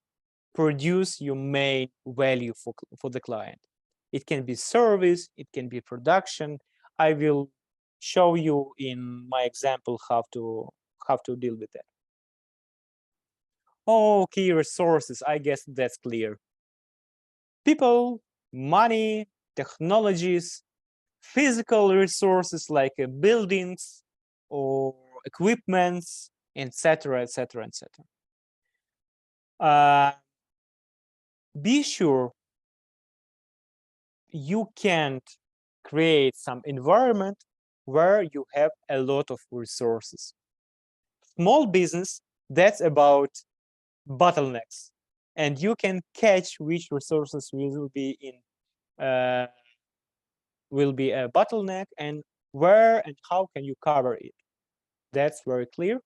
produce your main value for the client. It can be service, it can be production. I will show you in my example how to deal with that. Oh, key resources, I guess that's clear. People, money, technologies, physical resources like buildings or equipments, etc., etc., etc. Be sure you can't create some environment where you have a lot of resources. Small business, that's about bottlenecks, and you can catch which resources will be a bottleneck and where and how can you cover it. That's very clear.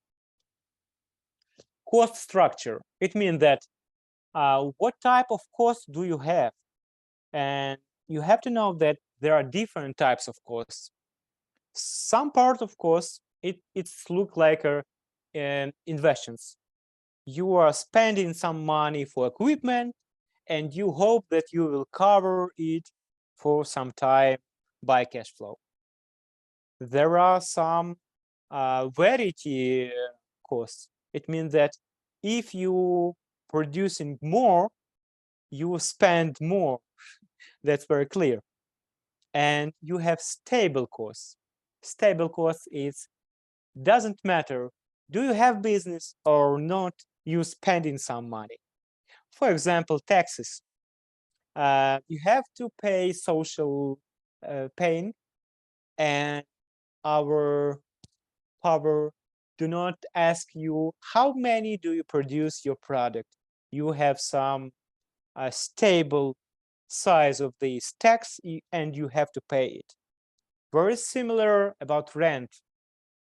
Cost structure. It means that what type of cost do you have? And you have to know that there are different types of costs. Some part of costs, it's look like investments. You are spending some money for equipment and you hope that you will cover it for some time by cash flow. There are some variety costs. It means that if you producing more, you spend more. That's very clear. And you have stable costs. Stable costs is doesn't matter. Do you have business or not? You spending some money. For example, taxes. You have to pay social paying, and our power do not ask you how many do you produce your product. You have some stable size of this tax and you have to pay it. Very similar about rent.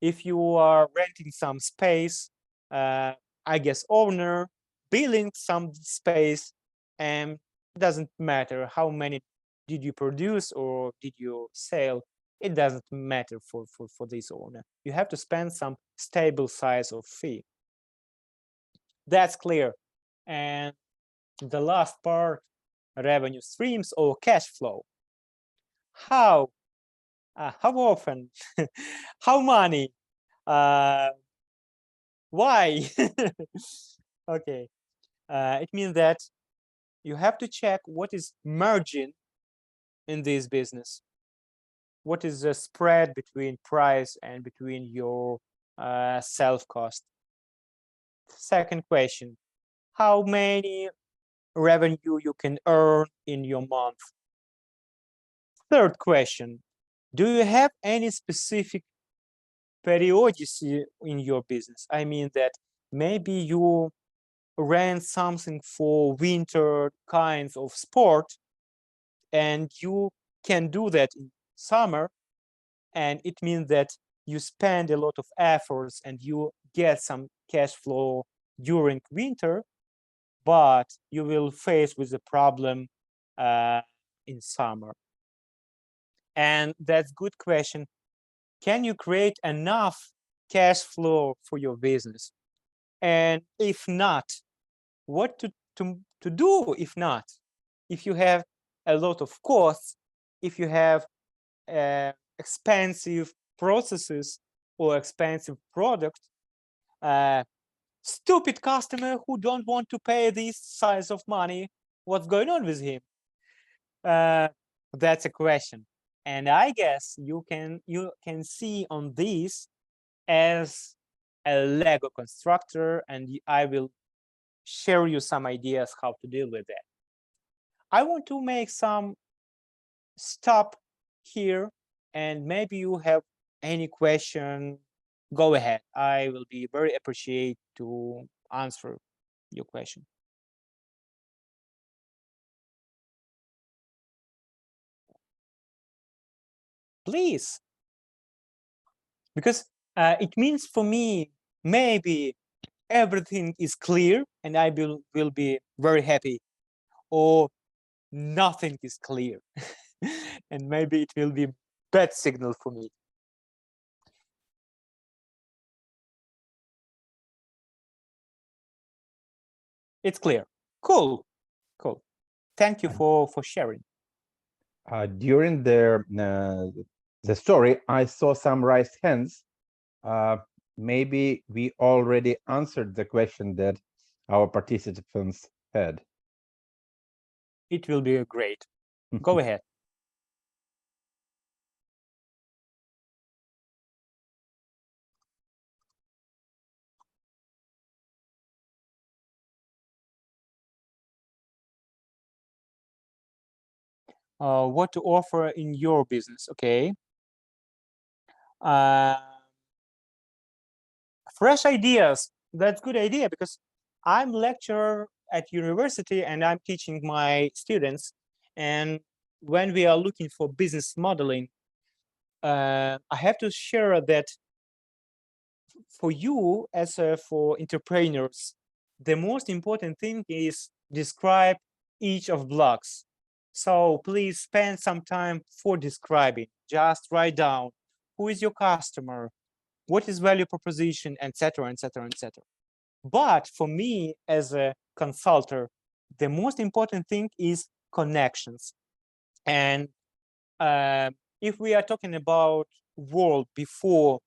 If you are renting some space, I guess owner billing some space, and it doesn't matter how many did you produce or did you sell. It doesn't matter for this owner. You have to spend some stable size of fee. That's clear. And the last part, revenue streams or cash flow. How often, how money Why? Okay, it means that you have to check what is margin in this business. What is the spread between price and between your self cost? Second question, how many revenue you can earn in your month? Third question, do you have any specific periodicity in your business? I mean that maybe you ran something for winter kinds of sport and you can do that in summer, and it means that you spend a lot of efforts and you get some cash flow during winter, but you will face with the problem in summer. And that's good question. Can you create enough cash flow for your business? And if not, what to do if not? If you have a lot of costs, if you have expensive processes or expensive product, stupid customer who don't want to pay this size of money, what's going on with him? That's a question. And I guess you can see on this as a Lego constructor, and I will share you some ideas how to deal with that. I want to make some stop here, and maybe you have any question, go ahead. I will be very appreciate to answer your question. Please, because it means for me, maybe everything is clear and I will be very happy, or nothing is clear and maybe it will be bad signal for me. It's clear. Cool. Thank you for sharing. During the story, I saw some raised hands. Maybe we already answered the question that our participants had. It will be great. Go ahead. What to offer in your business? Okay. Fresh ideas. That's good idea, because I'm lecturer at university and I'm teaching my students. And when we are looking for business modeling, I have to share that for you as for entrepreneurs, the most important thing is describe each of blocks. So please spend some time for describing. Just write down who is your customer, what is value proposition, etc., etc., etc. But for me as a consultant, the most important thing is connections. And if we are talking about world before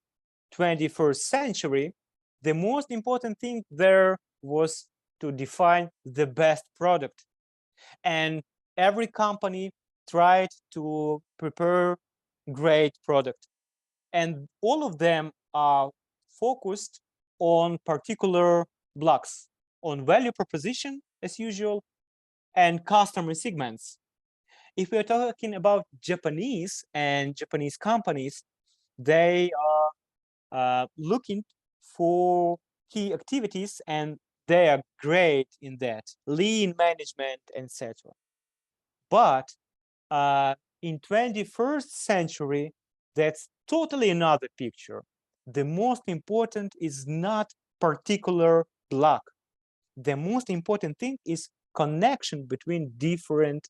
21st century, the most important thing there was to define the best product. And every company tried to prepare great product. And all of them are focused on particular blocks, on value proposition, as usual, and customer segments. If we're talking about Japanese and Japanese companies, they are looking for key activities and they are great in that, lean management, etc. But in 21st century, that's totally another picture. The most important is not particular block. The most important thing is connection between different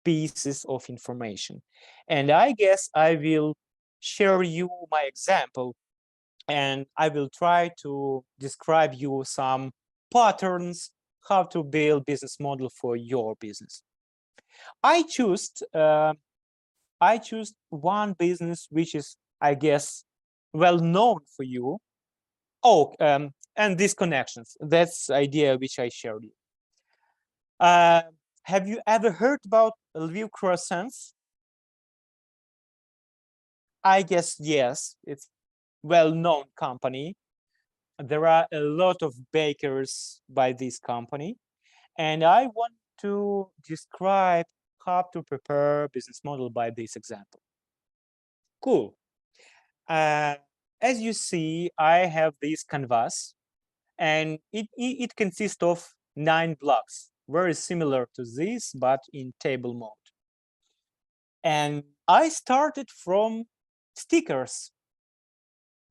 pieces of information. And I guess I will share you my example, and I will try to describe you some patterns how to build business model for your business. I choose one business which is, I guess, well known for you. Oh, and these connections. That's the idea which I shared you. Have you ever heard about Lviv croissants? I guess yes, it's well-known company. There are a lot of bakers by this company, and I want to describe how to prepare business model by this example. Cool. As you see, I have this canvas, and it consists of 9 blocks, very similar to this, but in table mode. And I started from stickers.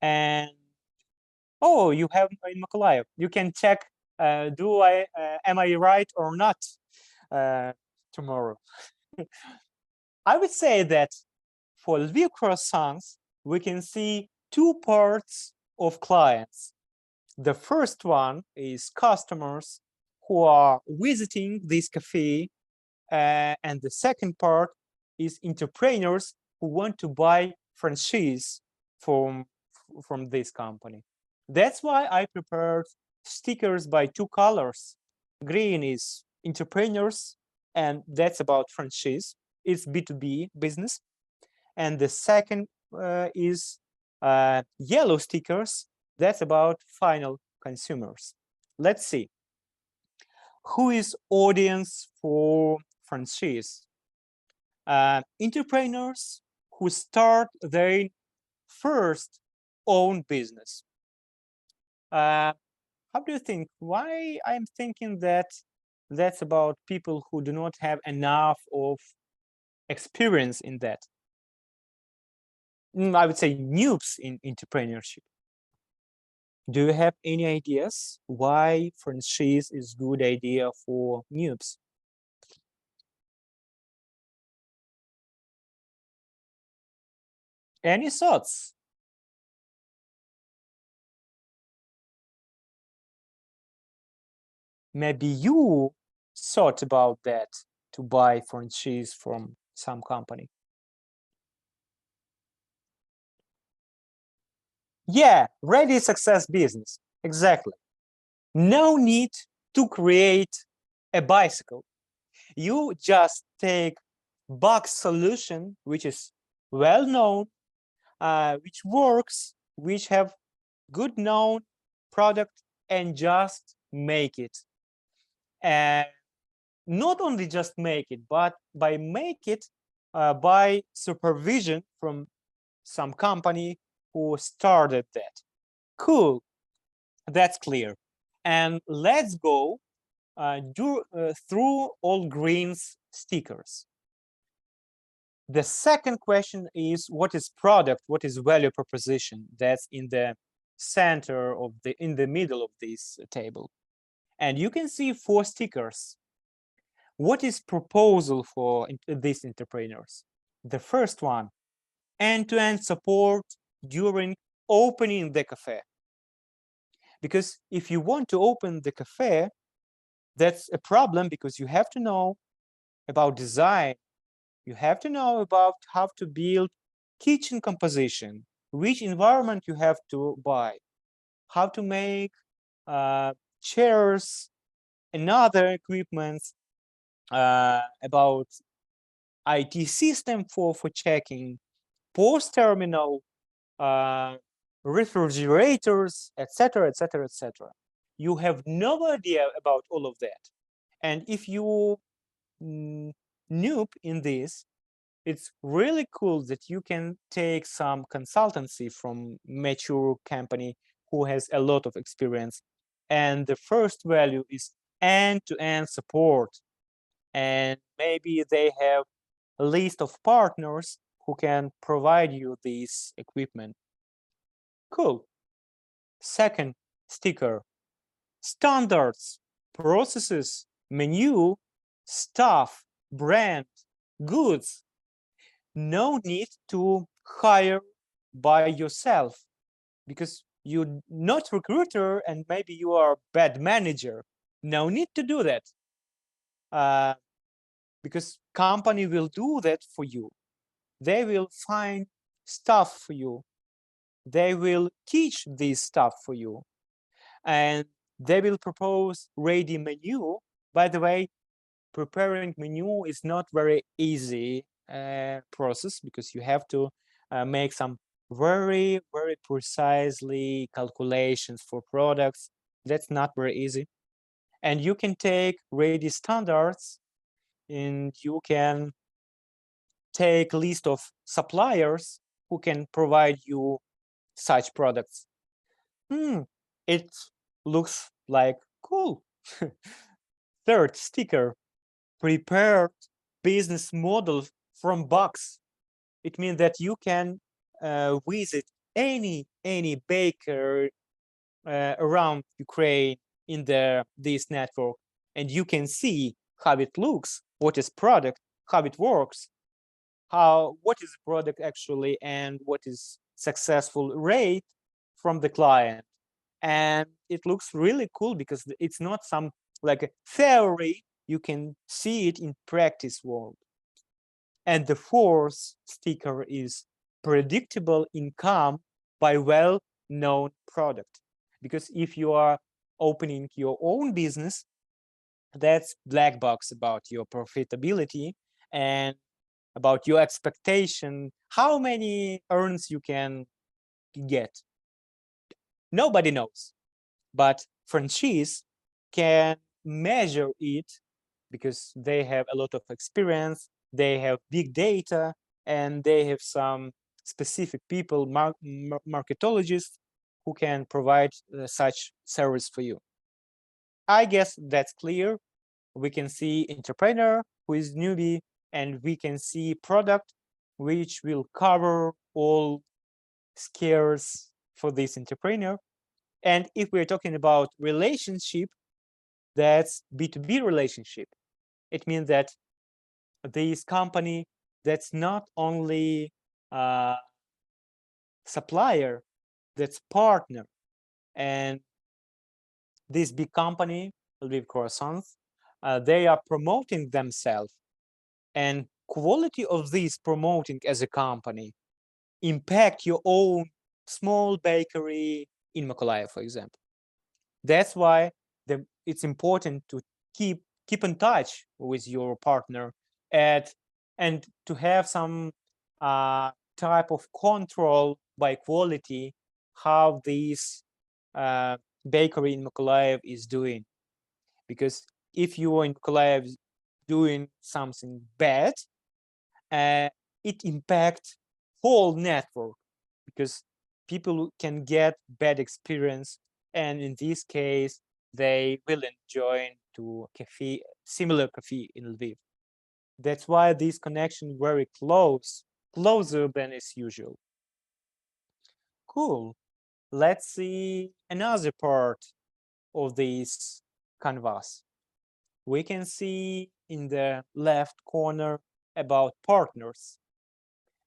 And oh, you have in Mykhailo. You can check, am I right or not tomorrow. I would say that for Lviv croissants, we can see 2 parts of clients. The first one is customers who are visiting this cafe, and the second part is entrepreneurs who want to buy franchise from this company. That's why I prepared stickers by 2 colors. Green is entrepreneurs, and that's about franchise. It's B2B business. And the second is yellow stickers. That's about final consumers. Let's see. Who is audience for franchise? Entrepreneurs who start their first own business. How do you think? Why I'm thinking that that's about people who do not have enough of experience in that? I would say noobs in entrepreneurship. Do you have any ideas why franchise is a good idea for noobs? Any thoughts? Maybe you thought about that to buy franchise from some company. Yeah, ready success business. Exactly. No need to create a bicycle. You just take box solution, which is well known, which works, which have good known product, and just make it. And not only just make it, but by make it by supervision from some company who started that. Cool, that's clear. And let's go through all greens stickers. The second question is, what is product? What is value proposition? That's in the center of in the middle of this table. And you can see 4 stickers. What is proposal for these entrepreneurs? The first one, end-to-end support during opening the cafe. Because if you want to open the cafe, that's a problem, because you have to know about design. You have to know about how to build kitchen composition, which environment you have to buy, how to make chairs and other equipment, about IT system for checking, post terminal, refrigerators, etc., etc., etc. You have no idea about all of that. And if you noob in this, it's really cool that you can take some consultancy from mature company who has a lot of experience. And the first value is end-to-end support. And maybe they have a list of partners who can provide you this equipment. Cool. Second sticker, standards, processes, menu, staff, brand, goods. No need to hire by yourself, because you're not recruiter and maybe you are a bad manager. No need to do that, because company will do that for you. They will find stuff for you. They will teach this stuff for you. and they will propose ready menu. By the way, preparing menu is not very easy process, because you have to make some very precisely calculations for products. That's not very easy. And you can take ready standards, and you can take list of suppliers who can provide you such products. It looks like cool. Third sticker, prepared business model from box. It means that you can visit any baker around Ukraine in this network, and you can see how it looks, what is product, how it works, what is the product actually, and what is successful rate from the client. And it looks really cool because it's not some like a theory, you can see it in practice world. And the fourth sticker is predictable income by well-known product. Because if you are opening your own business, that's black box about your profitability and about your expectation, how many earns you can get. Nobody knows, but franchise can measure it because they have a lot of experience, they have big data, and they have some specific people, marketologists, who can provide such service for you. I guess that's clear. We can see entrepreneur who is newbie, and we can see product which will cover all scares for this entrepreneur. And if we're talking about relationship, that's B2B relationship. It means that this company, that's not only supplier, that's partner. And this big company, Lviv Croissants, they are promoting themselves. And quality of this promoting as a company impact your own small bakery in Mykhailo, for example. That's why it's important to keep in touch with your partner and to have some type of control by quality how this bakery in Mykhailo is doing. Because if you are in Mykhailo doing something bad, it impacts whole network, because people can get bad experience, and in this case they will join to cafe, similar cafe in Lviv. That's why this connection very closer than is usual. Cool. Let's see another part of this canvas. We can see in the left corner about partners,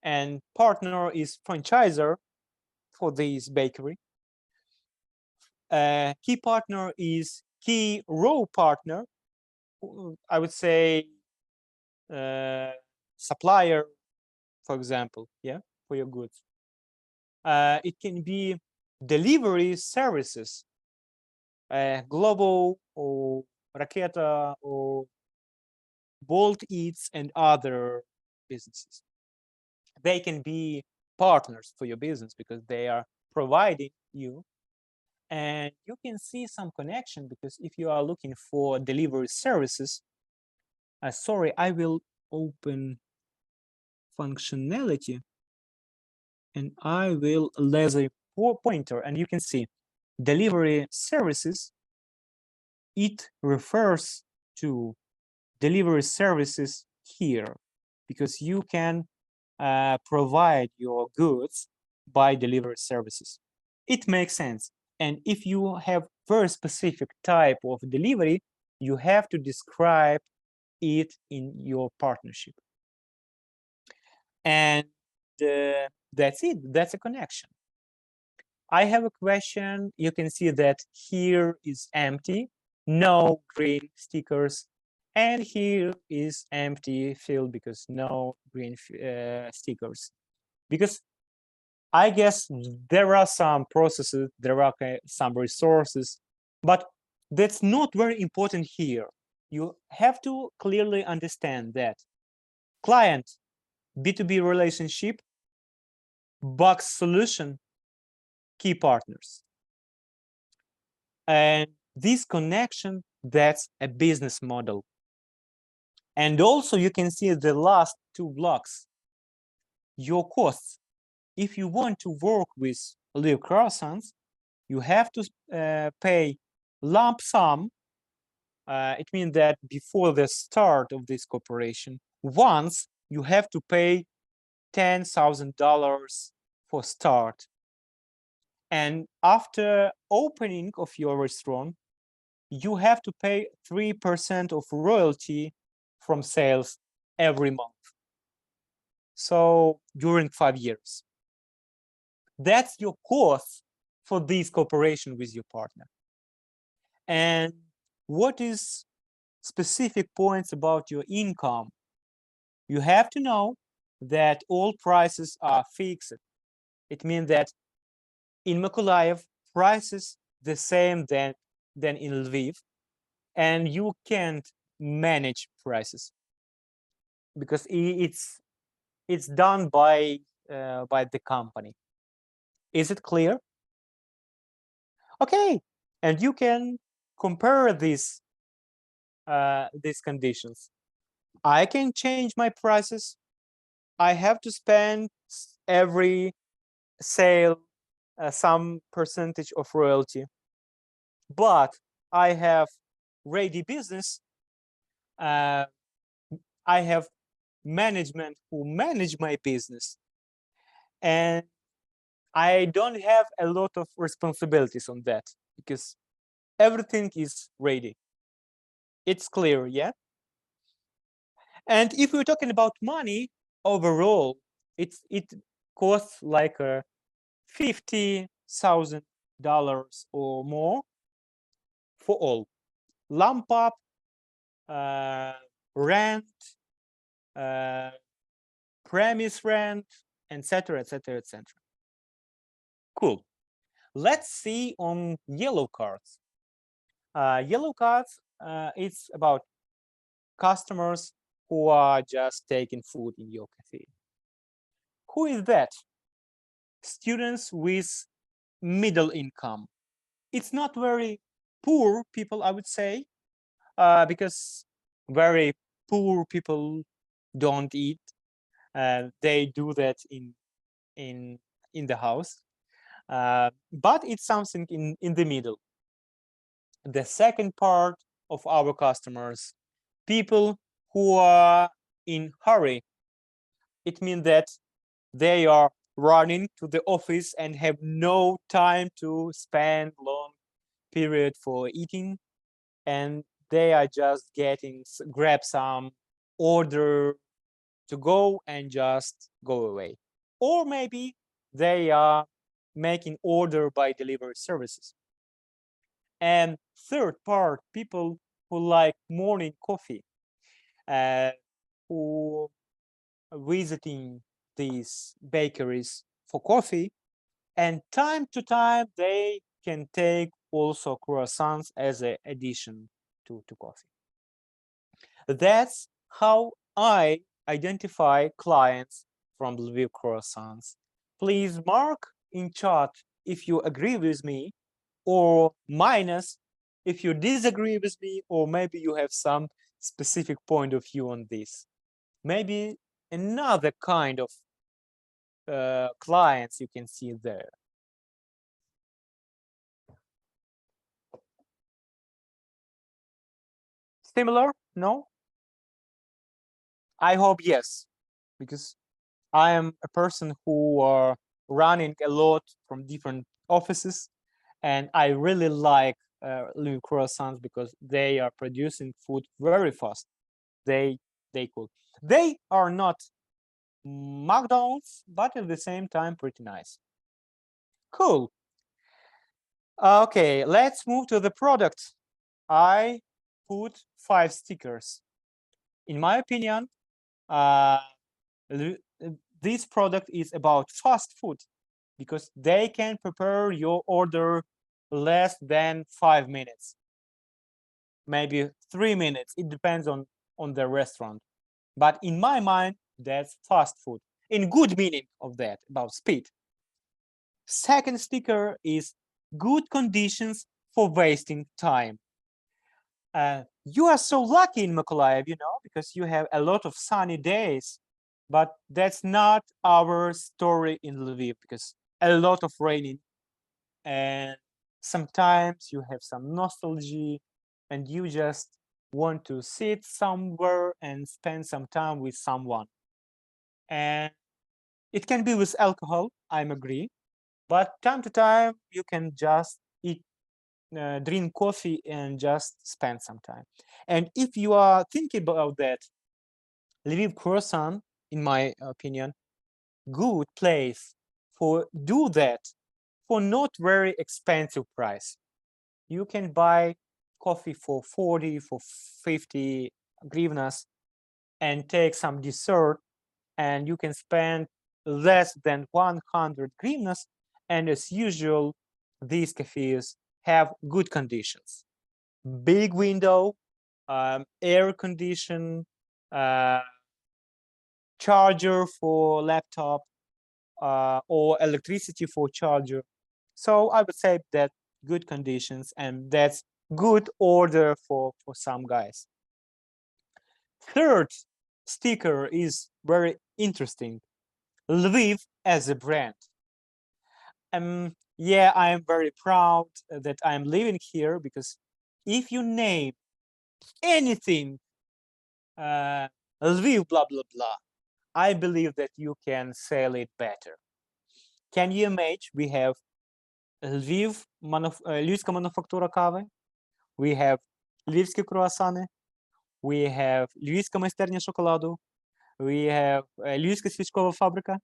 and partner is franchisor for this bakery. Key partner is key raw partner, I would say supplier, for example, for your goods. It can be delivery services, Global or Raketa or Bolt Eats and other businesses. They can be partners for your business because they are providing you. And you can see some connection, because if you are looking for delivery services, sorry, I will open functionality and I will laser pointer, and you can see delivery services. It refers to delivery services here, because you can provide your goods by delivery services. It makes sense. And if you have very specific type of delivery, you have to describe it in your partnership. And that's it. That's a connection. I have a question. You can see that here is empty, no green stickers. And here is empty field because no green stickers. Because I guess there are some processes, there are some resources But that's not very important here. You have to clearly understand that client, B2B relationship, box solution, key partners. And this connection, that's a business model. And also you can see the last two blocks, your costs. If you want to work with Live Croissants, you have to pay lump sum. It means that before the start of this cooperation, once you have to pay $10,000 for start. And after opening of your restaurant, you have to pay 3% of royalty from sales every month. So during 5 years. That's your cost for this cooperation with your partner. And what is specific points about your income? You have to know that all prices are fixed. It means that in Mykolaiv, prices the same than in Lviv, and you can't manage prices because it's done by the company. Is it clear? Okay, and you can compare these conditions. I can change my prices. I have to spend every sale some percentage of royalty, but I have ready business. I have management who manage my business, and I don't have a lot of responsibilities on that because everything is ready. It's clear, yeah? And if we're talking about money overall, it costs like $50,000 or more for all. Lump up, rent, premise rent, etc., etc., etc. Cool. Let's see on yellow cards. Yellow cards, it's about customers who are just taking food in your cafe. Who is that? Students with middle income. It's not very poor people, I would say, because very poor people don't eat. They do that in the house, but it's something in the middle. The second part of our customers, people who are in hurry. It means that they are running to the office and have no time to spend long period for eating, and they are just grab some order to go and just go away. Or maybe they are making order by delivery services. And third part, people who like morning coffee, who are visiting these bakeries for coffee, and time to time they can take also croissants as an addition to coffee. That's how I identify clients from Lviv Croissants. Please mark in chat if you agree with me, or minus if you disagree with me, or maybe you have some specific point of view on this. Maybe another kind of clients you can see there. Similar? No? I hope yes, because I am a person who are running a lot from different offices, and I really like Live Croissants because they are producing food very fast. They cook. They are not McDonald's, but at the same time pretty nice. Cool. Okay, let's move to the product. I put 5 stickers. In my opinion, this product is about fast food because they can prepare your order less than 5 minutes, maybe 3 minutes. It depends on the restaurant. But in my mind, that's fast food, in good meaning of that, about speed. Second sticker is good conditions for wasting time. You are so lucky in Mykolaiv, because you have a lot of sunny days, but that's not our story in Lviv, because a lot of raining, and sometimes you have some nostalgia and you just want to sit somewhere and spend some time with someone. And it can be with alcohol, I'm agree, but time to time you can just drink coffee and just spend some time. And if you are thinking about that, Lviv croissant, in my opinion, good place for do that for not very expensive price. You can buy coffee for 40, for 50 grivnas and take some dessert, and you can spend less than 100 grivnas. And as usual, these cafes have good conditions. Big window, air condition, charger for laptop, or electricity for charger. So I would say that good conditions, and that's good order for some guys. Third sticker is very interesting. Lviv as a brand. Yeah, I am very proud that I'm living here, because if you name anything Lviv blah blah blah, I believe that you can sell it better. Can you imagine? We have Lviv, Львівська мануфактура кави, we have львівські круасани, we have Львівська майстерня шоколаду, we have Львівська свічкова фабрика.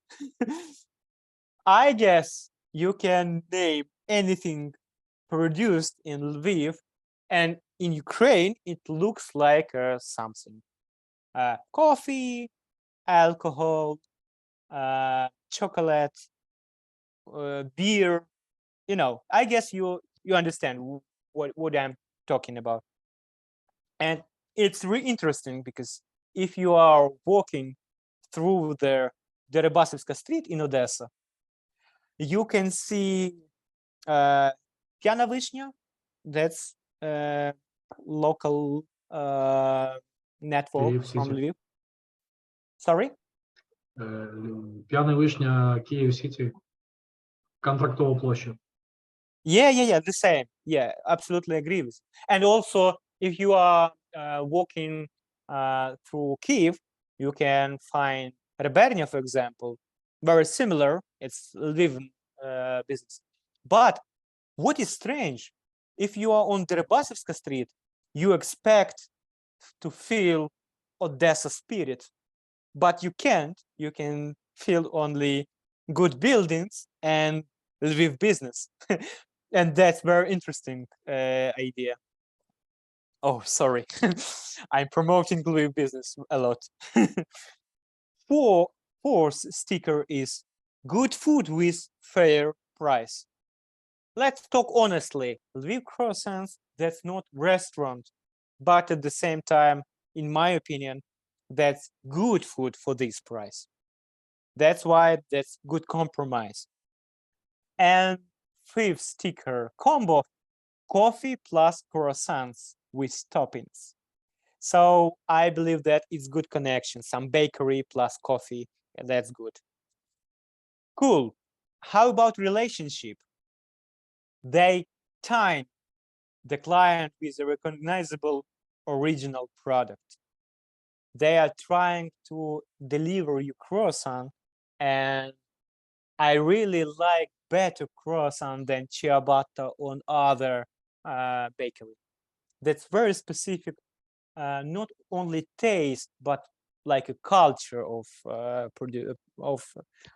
I guess you can name anything produced in Lviv, and in Ukraine it looks like something. Coffee, alcohol, chocolate, beer. I guess you understand what I'm talking about. And it's really interesting, because if you are walking through the Deribasivska street in Odessa, you can see Piana Vishnya. That's local network Kyiv from City. Lviv. Sorry? П'яна вишня, Київ Сіті, Контрактова площа. Yeah, the same. Yeah, absolutely agree with. And also, if you are walking through Kiev, you can find Rebernia, for example, very similar. It's Lviv business. But what is strange, if you are on Deribasivska street, you expect to feel Odessa spirit, but you can't. You can feel only good buildings and Lviv business. And that's very interesting idea. Oh, sorry. I'm promoting Lviv business a lot. Fourth sticker is good food with fair price. Let's talk honestly. Lviv croissants, that's not restaurant, but at the same time, in my opinion, that's good food for this price. That's why that's good compromise. And fifth sticker, combo, coffee plus croissants with toppings. So I believe that it's good connection, some bakery plus coffee, and that's good. Cool. How about relationship? They tie the client with a recognizable original product. They are trying to deliver you croissant, and I really like better croissant than ciabatta on other bakery. That's very specific, not only taste, but like a culture of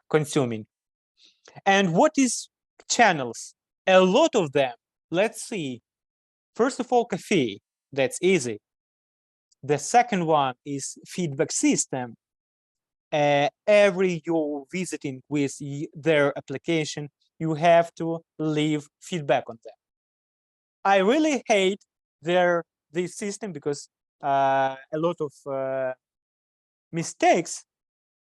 consuming. And what is channels? A lot of them. Let's see. First of all, cafe. That's easy. The second one is feedback system. Every you're visiting with their application, you have to leave feedback on them. I really hate this system because a lot of mistakes,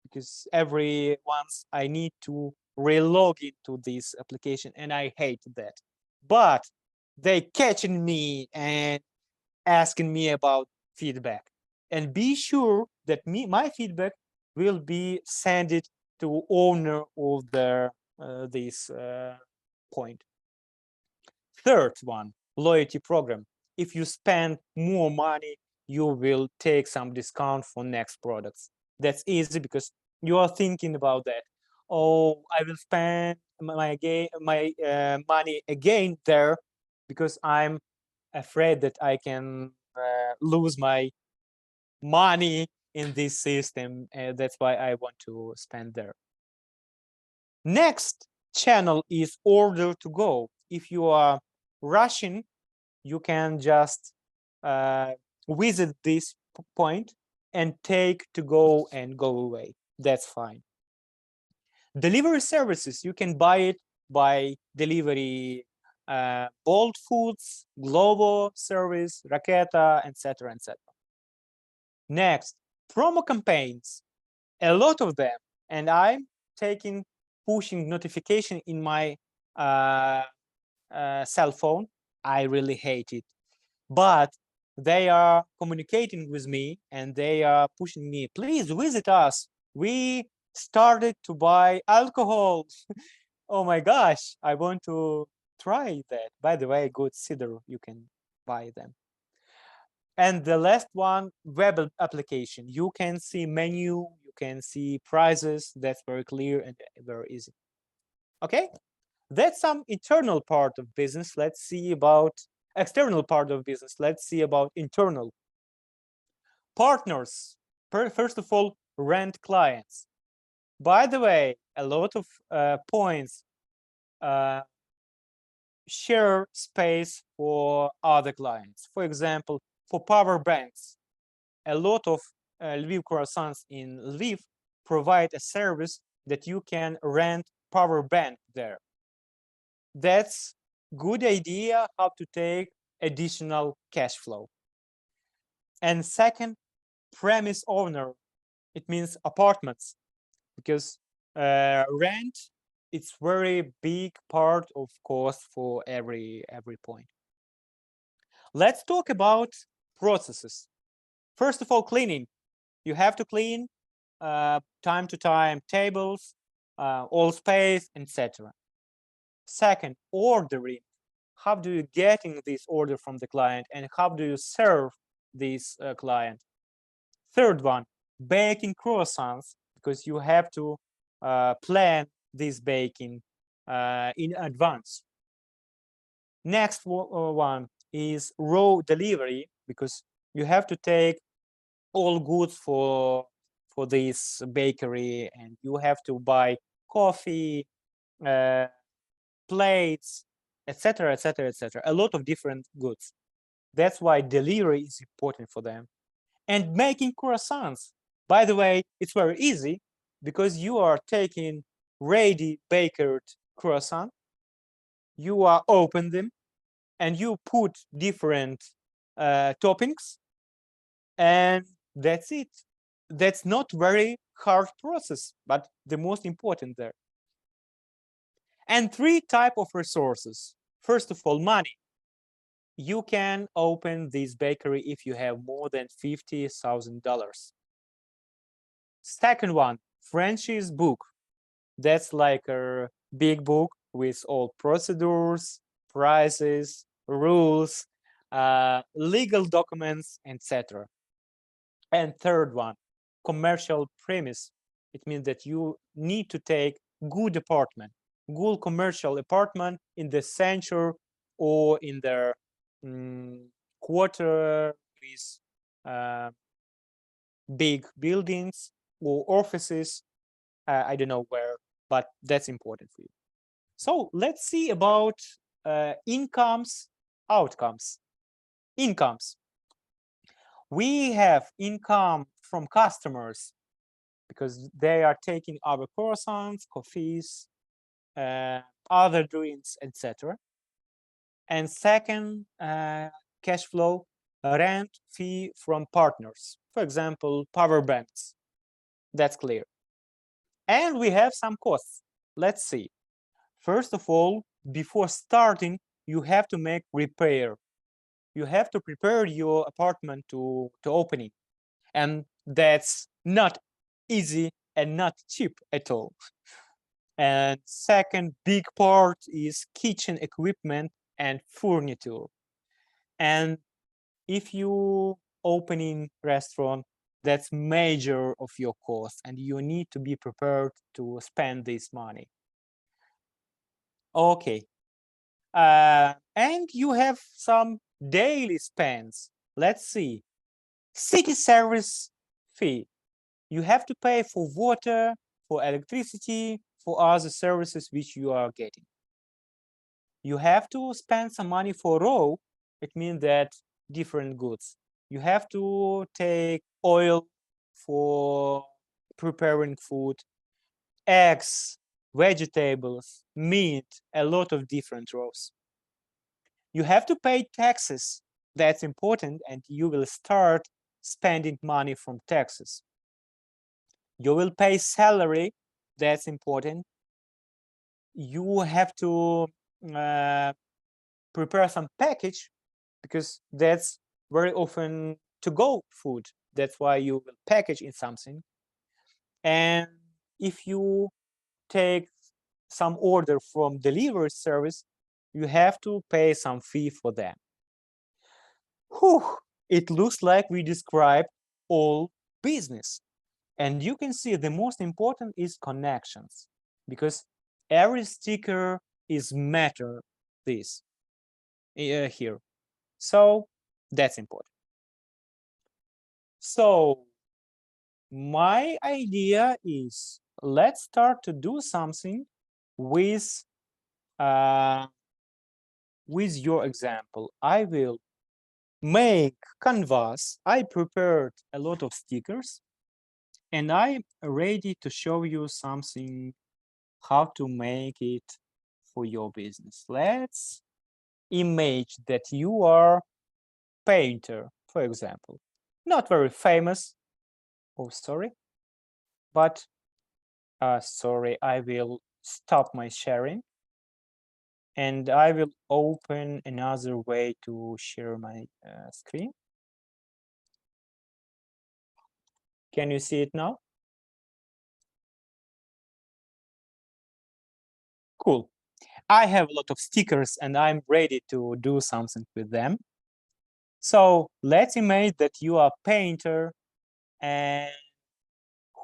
because every once I need to relog into this application, and I hate that. But they catching me and asking me about feedback, and be sure that my feedback will be sent it to owner of the this point. Third one, loyalty program. If you spend more money, you will take some discount for next products. That's easy because you are thinking about that. Oh, I will spend my money again there because I'm afraid that I can lose my money in this system. That's why I want to spend there. Next channel is order to go. If you are Russian, you can just visit this point and take to go and go away. That's fine. Delivery services, you can buy it by delivery Bolt Foods, Glovo service, Raketa, etc., etc. Next, promo campaigns, a lot of them, and I'm pushing notification in my cell phone. I really hate it, but they are communicating with me and they are pushing me, please visit us. We started to buy alcohol. Oh my gosh, I want to try that. By the way, good cider, you can buy them. And the last one, web application. You can see menu, you can see prices. That's very clear and very easy. Okay, that's some internal part of business. Let's see about external part of business. Let's see about internal. Partners. First of all, rent clients. By the way, a lot of points share space for other clients. For example, for power banks, a lot of Lviv croissants in Lviv provide a service that you can rent power bank there. That's good idea how to take additional cash flow. And second, premise owner, it means apartments, because rent, it's very big part of cost for every point. Let's talk about processes. First of all, cleaning. You have to clean time to time tables, all space, etc. Second, ordering. How do you getting this order from the client and how do you serve this client? Third one, baking croissants, because you have to plan this baking in advance. Next one is raw delivery, because you have to take all goods for this bakery and you have to buy coffee, plates, etc., etc., etc. A lot of different goods. That's why delivery is important for them. And making croissants, by the way, it's very easy because you are taking ready bakered croissant, you are open them, and you put different toppings, and that's it. That's not very hard process, but the most important there. And three type of resources. First of all, money. You can open this bakery if you have more than $50,000. Second one, franchise book. That's like a big book with all procedures, prices, rules, legal documents, etc. And third one, commercial premise. It means that you need to take good apartment, good commercial apartment in the center or in the quarter with big buildings or offices. I don't know where, but that's important for you. So let's see about incomes, outcomes. Incomes. We have income from customers because they are taking our croissants, coffees, other drinks, etc. And second cash flow, rent fee from partners, for example, power banks. That's clear. And we have some costs. Let's see. First of all, before starting, you have to make repair. You have to prepare your apartment to opening. And that's not easy and not cheap at all. And second big part is kitchen equipment and furniture. And if you opening restaurant, that's major of your cost, and you need to be prepared to spend this money. Okay. And you have some daily spends. Let's see. City service fee. You have to pay for water, for electricity, for other services which you are getting. You have to spend some money for raw. It means that different goods. You have to take oil for preparing food, eggs, vegetables, meat, a lot of different rows. You have to pay taxes. That's important, and you will start spending money from taxes. You will pay salary. That's important. You have to prepare some package, because that's very often to-go food. That's why you will package in something. And if you take some order from delivery service, you have to pay some fee for them. Whew, it looks like we described all business. And you can see the most important is connections, because every sticker is matter this here. So that's important. So my idea is, let's start to do something with your example. I will make canvas. I prepared a lot of stickers, and I'm ready to show you something, how to make it for your business. Let's imagine that you are painter, for example. Not very famous. Oh, sorry. But sorry, I will stop my sharing. And I will open another way to share my screen. Can you see it now? Cool. I have a lot of stickers and I'm ready to do something with them. So let's imagine that you are a painter, and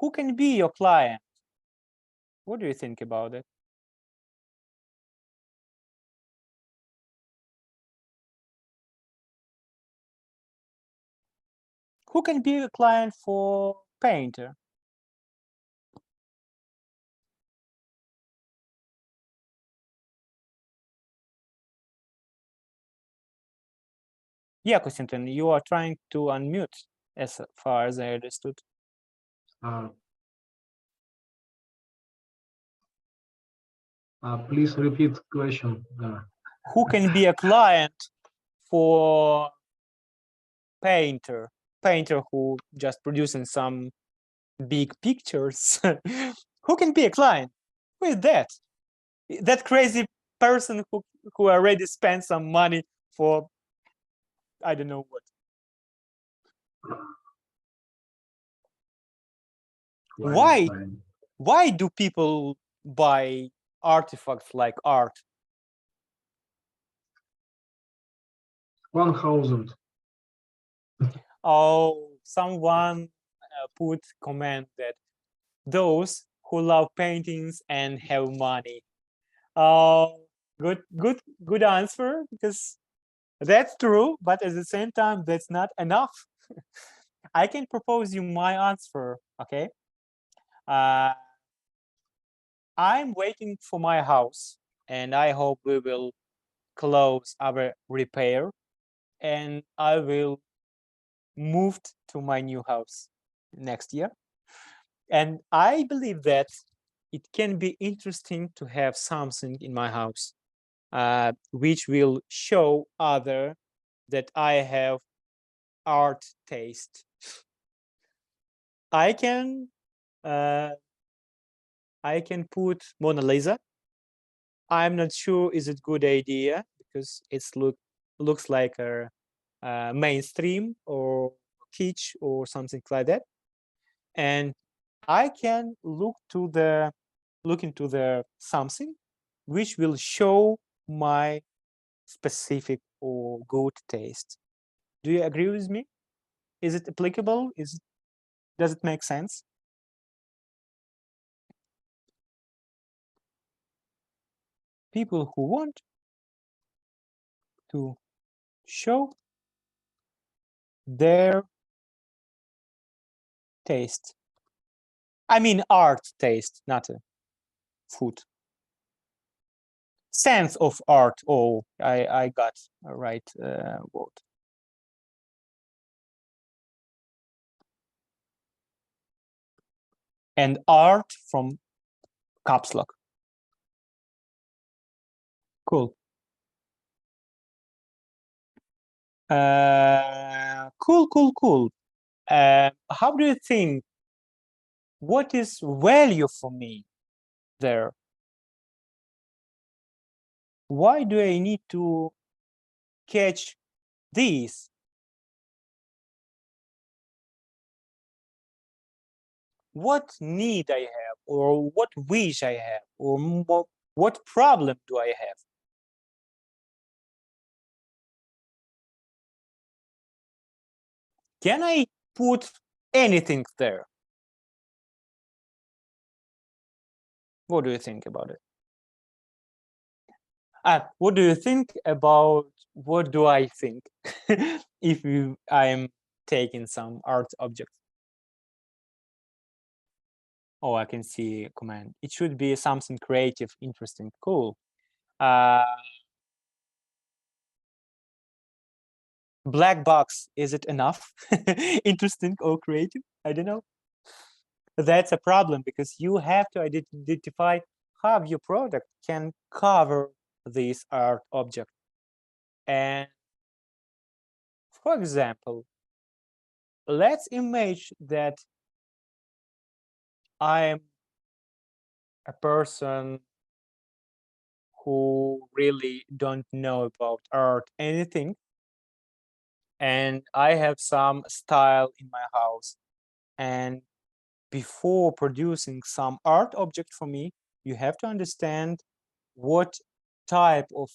who can be your client? What do you think about it? Who can be a client for painter? Yeah, Konstantin, you are trying to unmute as far as I understood. Please repeat question. Who can be a client for painter who just producing some big pictures? Who can be a client? Who is that? That crazy person who already spent some money for I don't know what. Why do people buy artifacts like art? 1,000. Oh, someone put comment that those who love paintings and have money. Oh, good answer, because that's true, but at the same time, that's not enough. I can propose you my answer, okay? I'm waiting for my house, and I hope we will close our repair, and I will move to my new house next year. And I believe that it can be interesting to have something in my house. which will show other that I have art taste. I can put Mona Lisa. I'm not sure is it good idea because it's looks like a mainstream or kitsch or something like that. And I can look into the something which will show my specific or good taste. Do you agree with me? Is it applicable? Does it make sense? People who want to show their taste. I mean art taste, not a food. Sense of art. Oh, I got a right word. And art from caps lock. Cool. Cool. How do you think? What is value for me there? Why do I need to catch these? What need I have, or what wish I have, or what problem do I have? Can I put anything there? What do you think about it? What do you think about what do I think if I'm taking some art object? Oh, I can see a command. It should be something creative, interesting, cool. Black box, is it enough? Interesting or creative? I don't know. That's a problem because you have to identify how your product can cover this art object. And for example, let's imagine that I'm a person who really don't know about art anything, and I have some style in my house. And before producing some art object for me, you have to understand what type of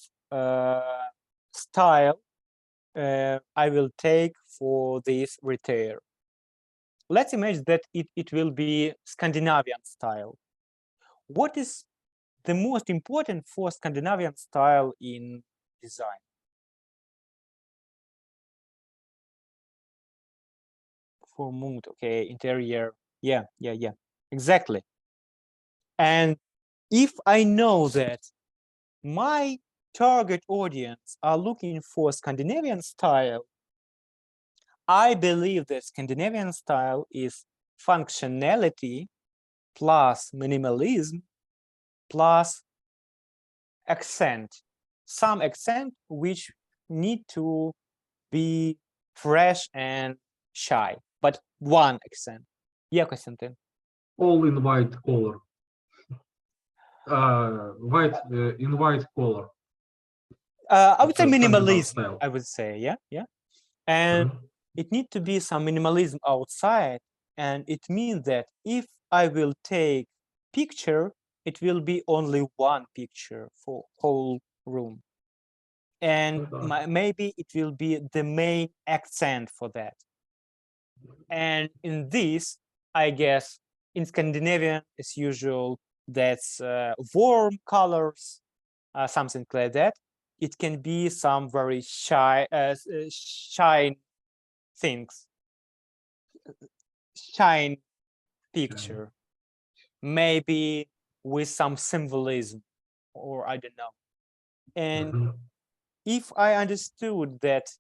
style I will take for this retail. Let's imagine that it will be Scandinavian style. What is the most important for Scandinavian style in design? For mood, okay, interior, yeah, exactly. And if I know that my target audience are looking for Scandinavian style, I believe that Scandinavian style is functionality plus minimalism plus accent, some accent which need to be fresh and shy, but one accent. Yeah, Konstantin. All in white color. In white color. I would say Scandinavian minimalism. style. I would say, yeah. And it needs to be some minimalism outside, and it means that if I will take picture, it will be only one picture for whole room, and maybe it will be the main accent for that. And in this, I guess in Scandinavian, as usual, that's warm colors, something like that. It can be some very shine things, shine picture, maybe with some symbolism, or I don't know. And if I understood that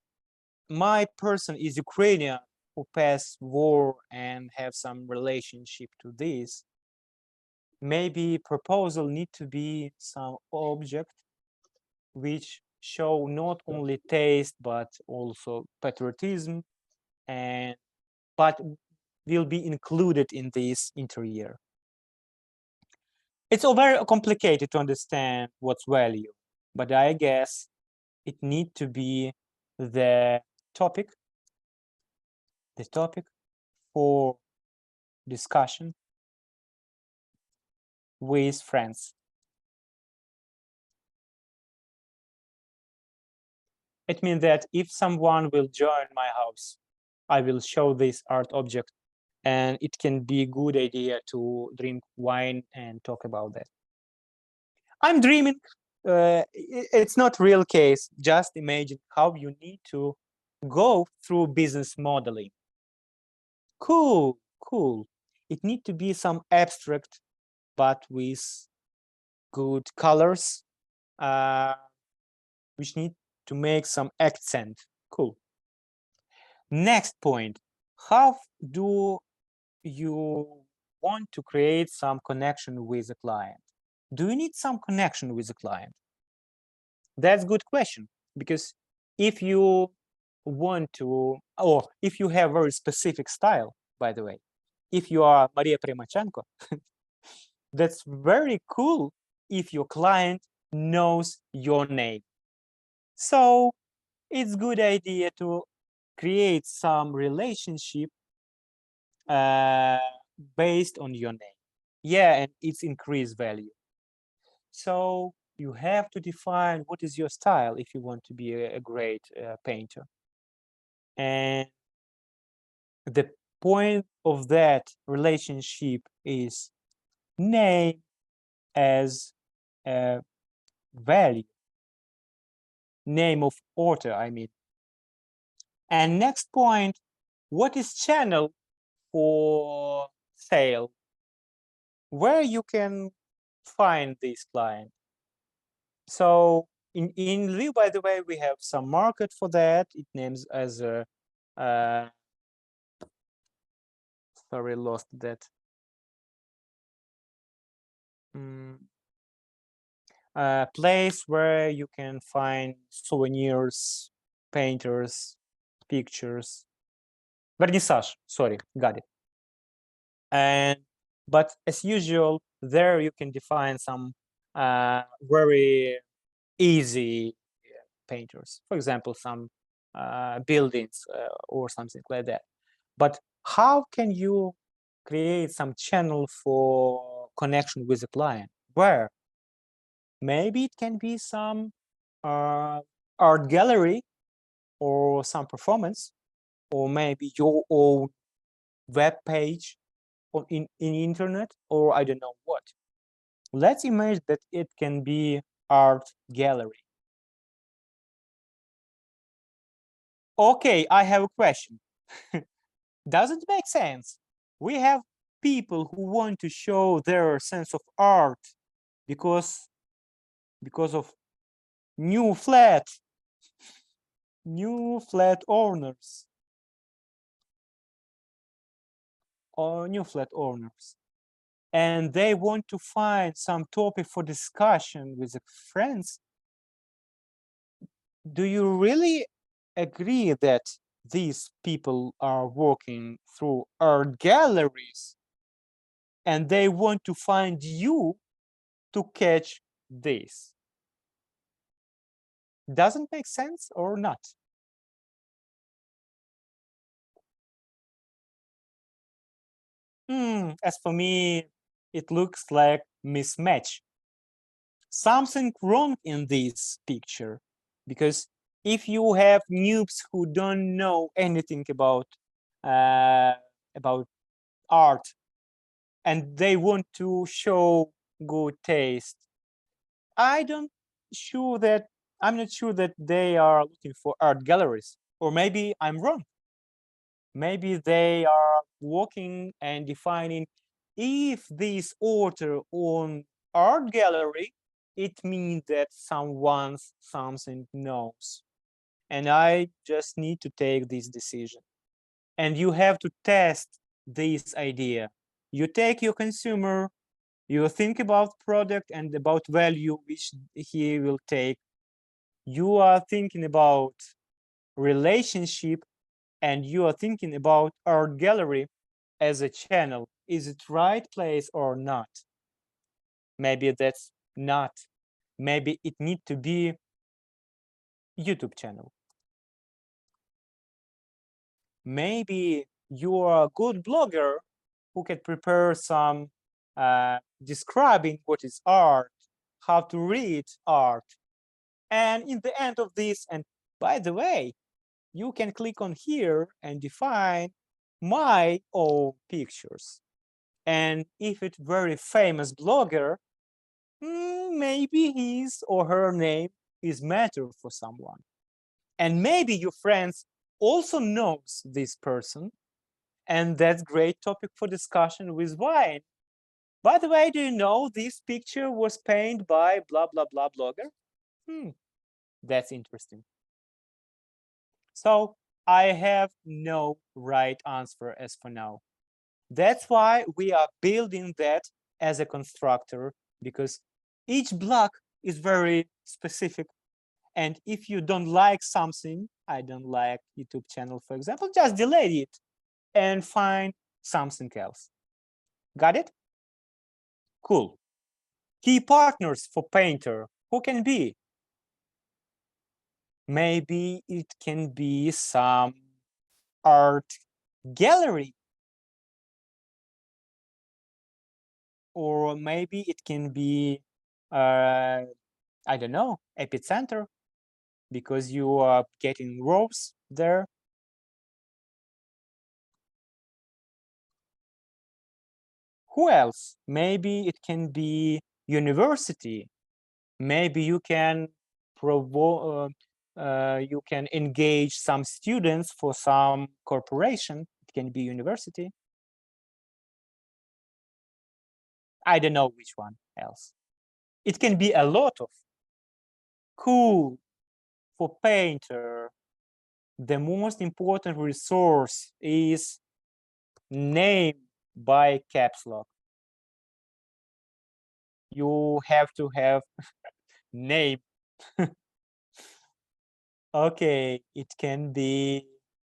my person is Ukrainian who passed war and have some relationship to this, maybe proposal need to be some object which show not only taste but also patriotism, and but will be included in this interior. It's all very complicated to understand what's value, but I guess it need to be the topic for discussion with friends. It means that if someone will join my house, I will show this art object, and it can be a good idea to drink wine and talk about that. I'm dreaming. It's not real case. Just imagine how you need to go through business modeling. Cool. It need to be some abstract, but with good colors, which need to make some accent. Cool. Next point, how do you want to create some connection with the client? Do you need some connection with the client? That's a good question, because if you want to, or if you have very specific style, by the way, if you are Maria Primachenko, that's very cool if your client knows your name. So it's good idea to create some relationship based on your name. Yeah, and it's increased value. So you have to define what is your style if you want to be a great painter. And the point of that relationship is name as a value, name of author, I mean. And next point, what is channel for sale? Where you can find this client? So in Lviv, by the way, we have some market for that. It names as a sorry, lost that. A place where you can find souvenirs, painters, pictures. Vernissage, sorry, got it. And but as usual, there you can define some very easy painters. For example, some buildings or something like that. But how can you create some channel for connection with the client? Where? Maybe it can be some art gallery or some performance, or maybe your own web page or in internet, or I don't know what. Let's imagine that it can be art gallery. Okay, I have a question. Does it make sense? We have people who want to show their sense of art because of new flat owners or new flat owners, and they want to find some topic for discussion with the friends. Do you really agree that these people are working through art galleries and they want to find you to catch this? Doesn't make sense or not? As for me, it looks like mismatch. Something wrong in this picture, because if you have noobs who don't know anything about art and they want to show good taste, I'm not sure that they are looking for art galleries, or maybe I'm wrong. Maybe they are working and defining if this author on art gallery, it means that something knows. And I just need to take this decision. And you have to test this idea. You take your consumer, you think about product and about value which he will take, you are thinking about relationship and you are thinking about art gallery as a channel. Is it right place or not? Maybe that's not. Maybe it need to be YouTube channel. Maybe you are a good blogger who can prepare some describing what is art, how to read art. And in the end of this, and by the way, you can click on here and define my own pictures. And if it's very famous blogger, maybe his or her name is matter for someone. And maybe your friends also knows this person, and that's great topic for discussion with wine. By the way, do you know this picture was painted by blah, blah, blah blogger? That's interesting. So I have no right answer as for now. That's why we are building that as a constructor, because each block is very specific. And if you don't like something, I don't like YouTube channel, for example, just delete it and find something else. Got it? Cool. Key partners for painter, who can be? Maybe it can be some art gallery, or maybe it can be I don't know, epicenter, because you are getting rows there. Who else? Maybe it can be university. Maybe you can you can engage some students for some corporation. It can be university. I don't know which one else. It can be a lot of. Cool. For painter, the most important resource is name by caps lock. You have to have name. Okay, it can be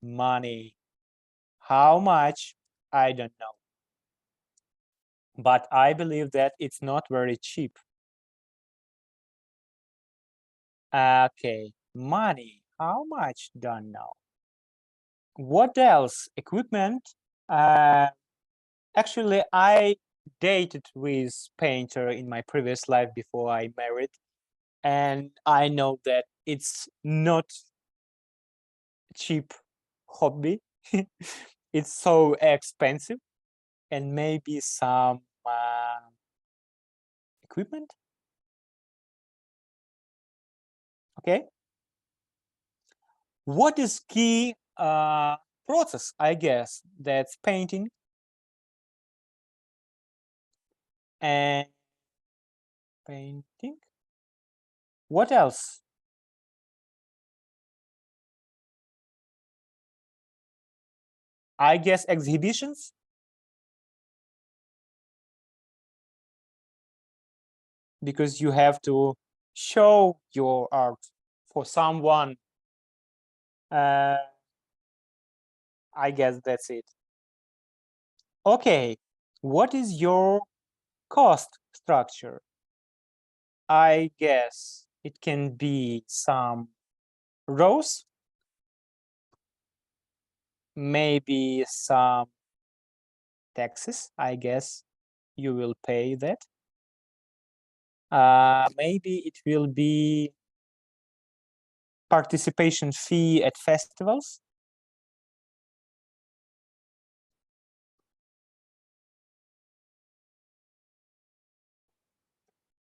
money. How much? I don't know. But I believe that it's not very cheap. Okay, money. How much? Don't know. What else? Equipment. Actually, I dated with painter in my previous life before I married, and I know that it's not cheap hobby. It's so expensive, and maybe some equipment. Okay. What is key process? I guess that's painting and painting. What else? I guess exhibitions. Because you have to show your art for someone. I guess that's it. Okay, what is your cost structure? I guess it can be some rows, maybe some taxes. I guess you will pay that. Maybe it will be participation fee at festivals.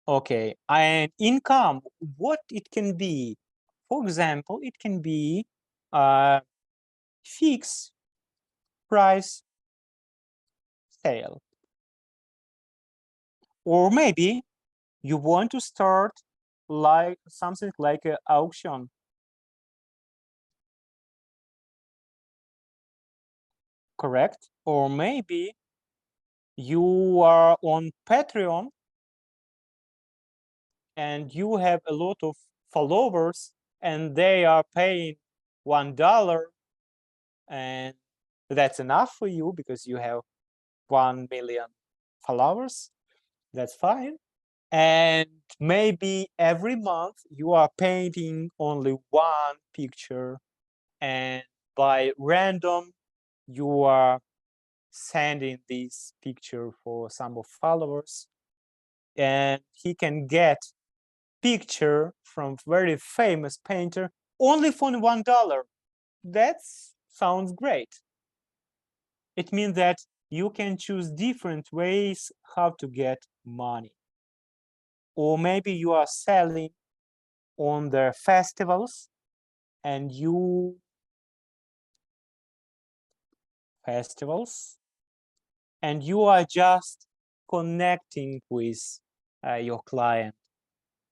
Okay, and income, what it can be? For example, it can be fixed price sale. Or maybe you want to start like something like an auction. Correct? Or maybe you are on Patreon and you have a lot of followers and they are paying $1, and that's enough for you because you have 1 million followers. That's fine. And maybe every month you are painting only one picture, and by random you are sending this picture for some of followers, and he can get picture from very famous painter only for $1. That sounds great. It means that you can choose different ways how to get money. Or maybe you are selling on the festivals, and you are just connecting with your client.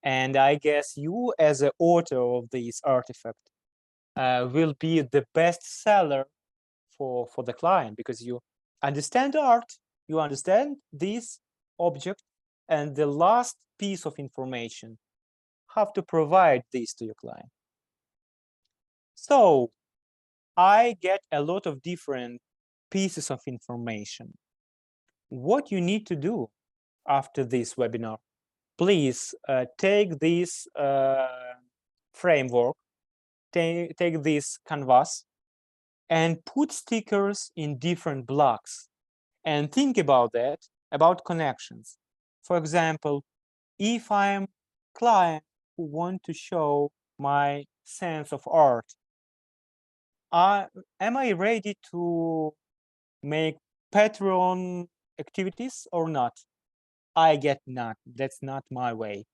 And I guess you, as an author of this artifact, will be the best seller for the client, because you understand art, you understand this object, and the last piece of information, have to provide this to your client. So I get a lot of different pieces of information. What you need to do after this webinar, please take this framework, take this canvas, and put stickers in different blocks, and think about that, about connections. For example, if I'm client who want to show my sense of art, am I ready to make Patreon activities or not? I get not. That's not my way.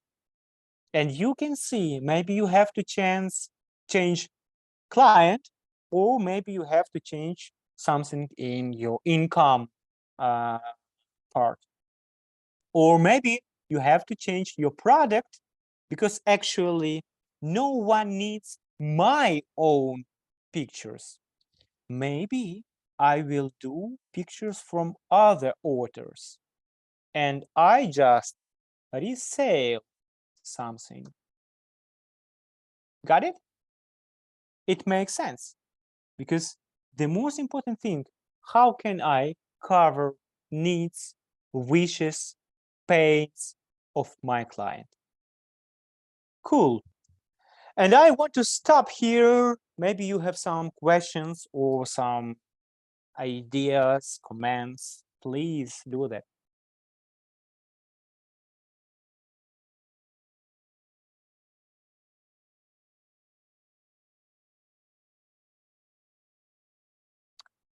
And you can see, maybe you have to change client, or maybe you have to change something in your income part. Or maybe you have to change your product, because actually no one needs my own pictures. Maybe I will do pictures from other authors, and I just resale something. Got it? It makes sense, because the most important thing, how can I cover needs, wishes, pains of my client? Cool. And I want to stop here. Maybe you have some questions or some ideas, comments. Please do that.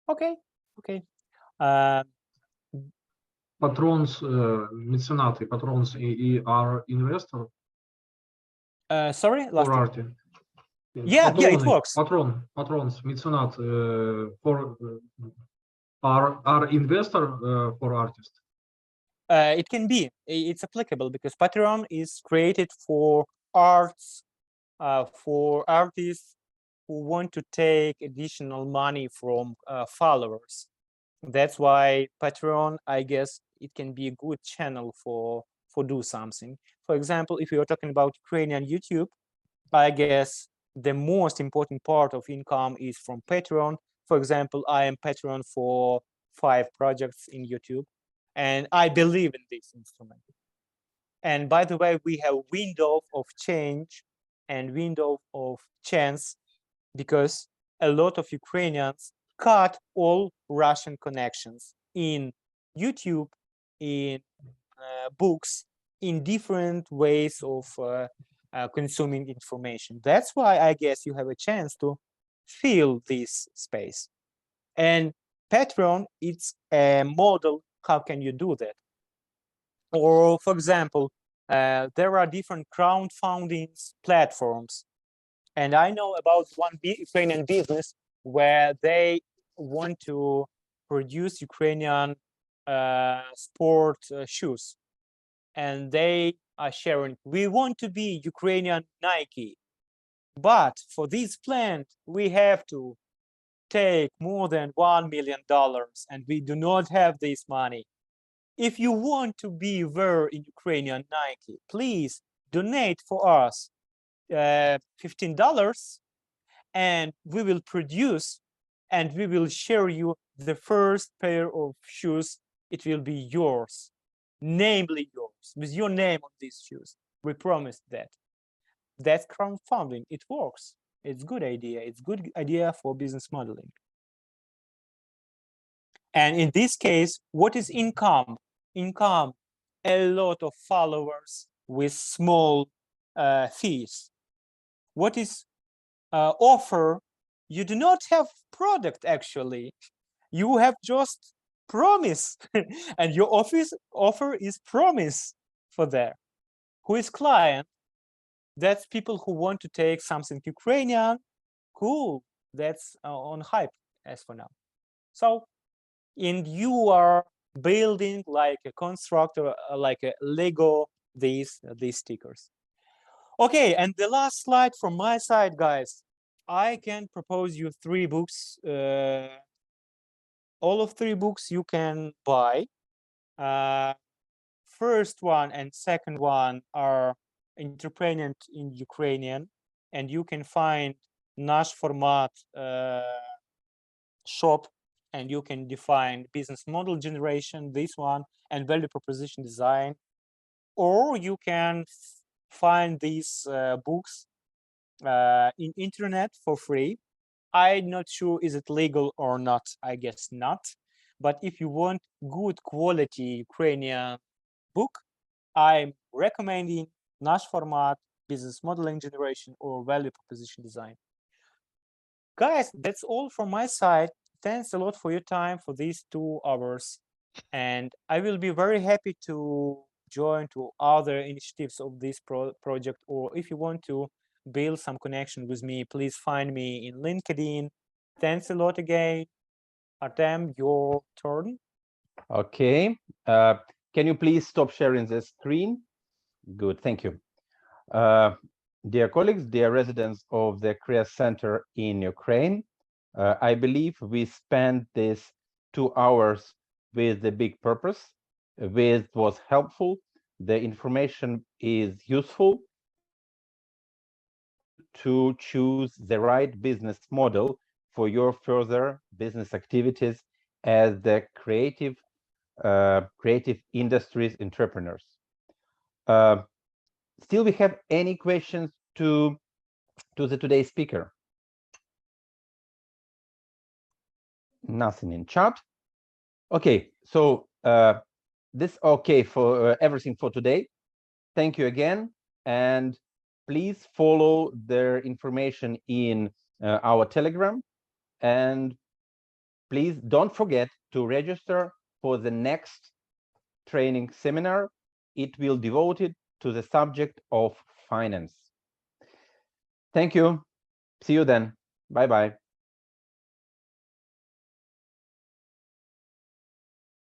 Okay, okay. Patrons, меценаты, patrons are investor Sorry, last for year. art. Yeah, it works. Patrons, меценат for are investor for artist. It can be. It's applicable, because Patreon is created for arts, for artists who want to take additional money from followers. That's why Patreon, I guess, it can be a good channel for do something. For example, if you're talking about Ukrainian YouTube, I guess the most important part of income is from Patreon. For example, I am Patreon for 5 projects in YouTube, and I believe in this instrument. And by the way, we have window of change and window of chance, because a lot of Ukrainians cut all Russian connections in YouTube, in books, in different ways of consuming information. That's why I guess you have a chance to fill this space. And Patreon, it's a model. How can you do that? Or, for example, there are different crowdfunding platforms. And I know about one Ukrainian business where they want to produce Ukrainian sport shoes. And they are sharing, we want to be Ukrainian Nike. But for this plant, we have to take more than $1 million, and we do not have this money. If you want to be there in Ukrainian Nike, please donate for us. $15, and we will produce and we will share you the first pair of shoes. It will be yours, namely yours, with your name on these shoes. We promised that. That's crowdfunding. It works. It's a good idea. It's a good idea for business modeling. And in this case, what is income? Income, a lot of followers with small fees. What is offer? You do not have product actually. You have just promise, and your offer is promise for there. Who is client? That's people who want to take something Ukrainian. Cool. That's on hype as for now. So, and you are building like a constructor, like a Lego, these stickers. Okay, and the last slide from my side, guys. I can propose you 3 books. All of 3 books you can buy. First one and second one are entrepreneur in Ukrainian, and you can find Nash format shop, and you can define business model generation, this one, and value proposition design, or you can find these books in internet for free. I'm not sure is it legal or not. I guess not. But if you want good quality Ukrainian book, I'm recommending Nash format, business modeling generation, or value proposition design. Guys, that's all from my side. Thanks a lot for your time for these 2 hours. And I will be very happy to join to other initiatives of this project, or if you want to build some connection with me, please find me in LinkedIn. Thanks a lot again. Artem, your turn. Okay. Can you please stop sharing the screen? Good, thank you. Dear colleagues, dear residents of the Career Center in Ukraine, I believe we spent these 2 hours with the big purpose. It was helpful. The information is useful to choose the right business model for your further business activities as the creative industries entrepreneurs. Still, we have any questions to the today's speaker? Nothing in chat. Okay, so this okay for everything for today. Thank you again, and please follow their information in our Telegram, and please don't forget to register for the next training seminar. It will be devoted to the subject of finance. Thank you. See you then. Bye-bye.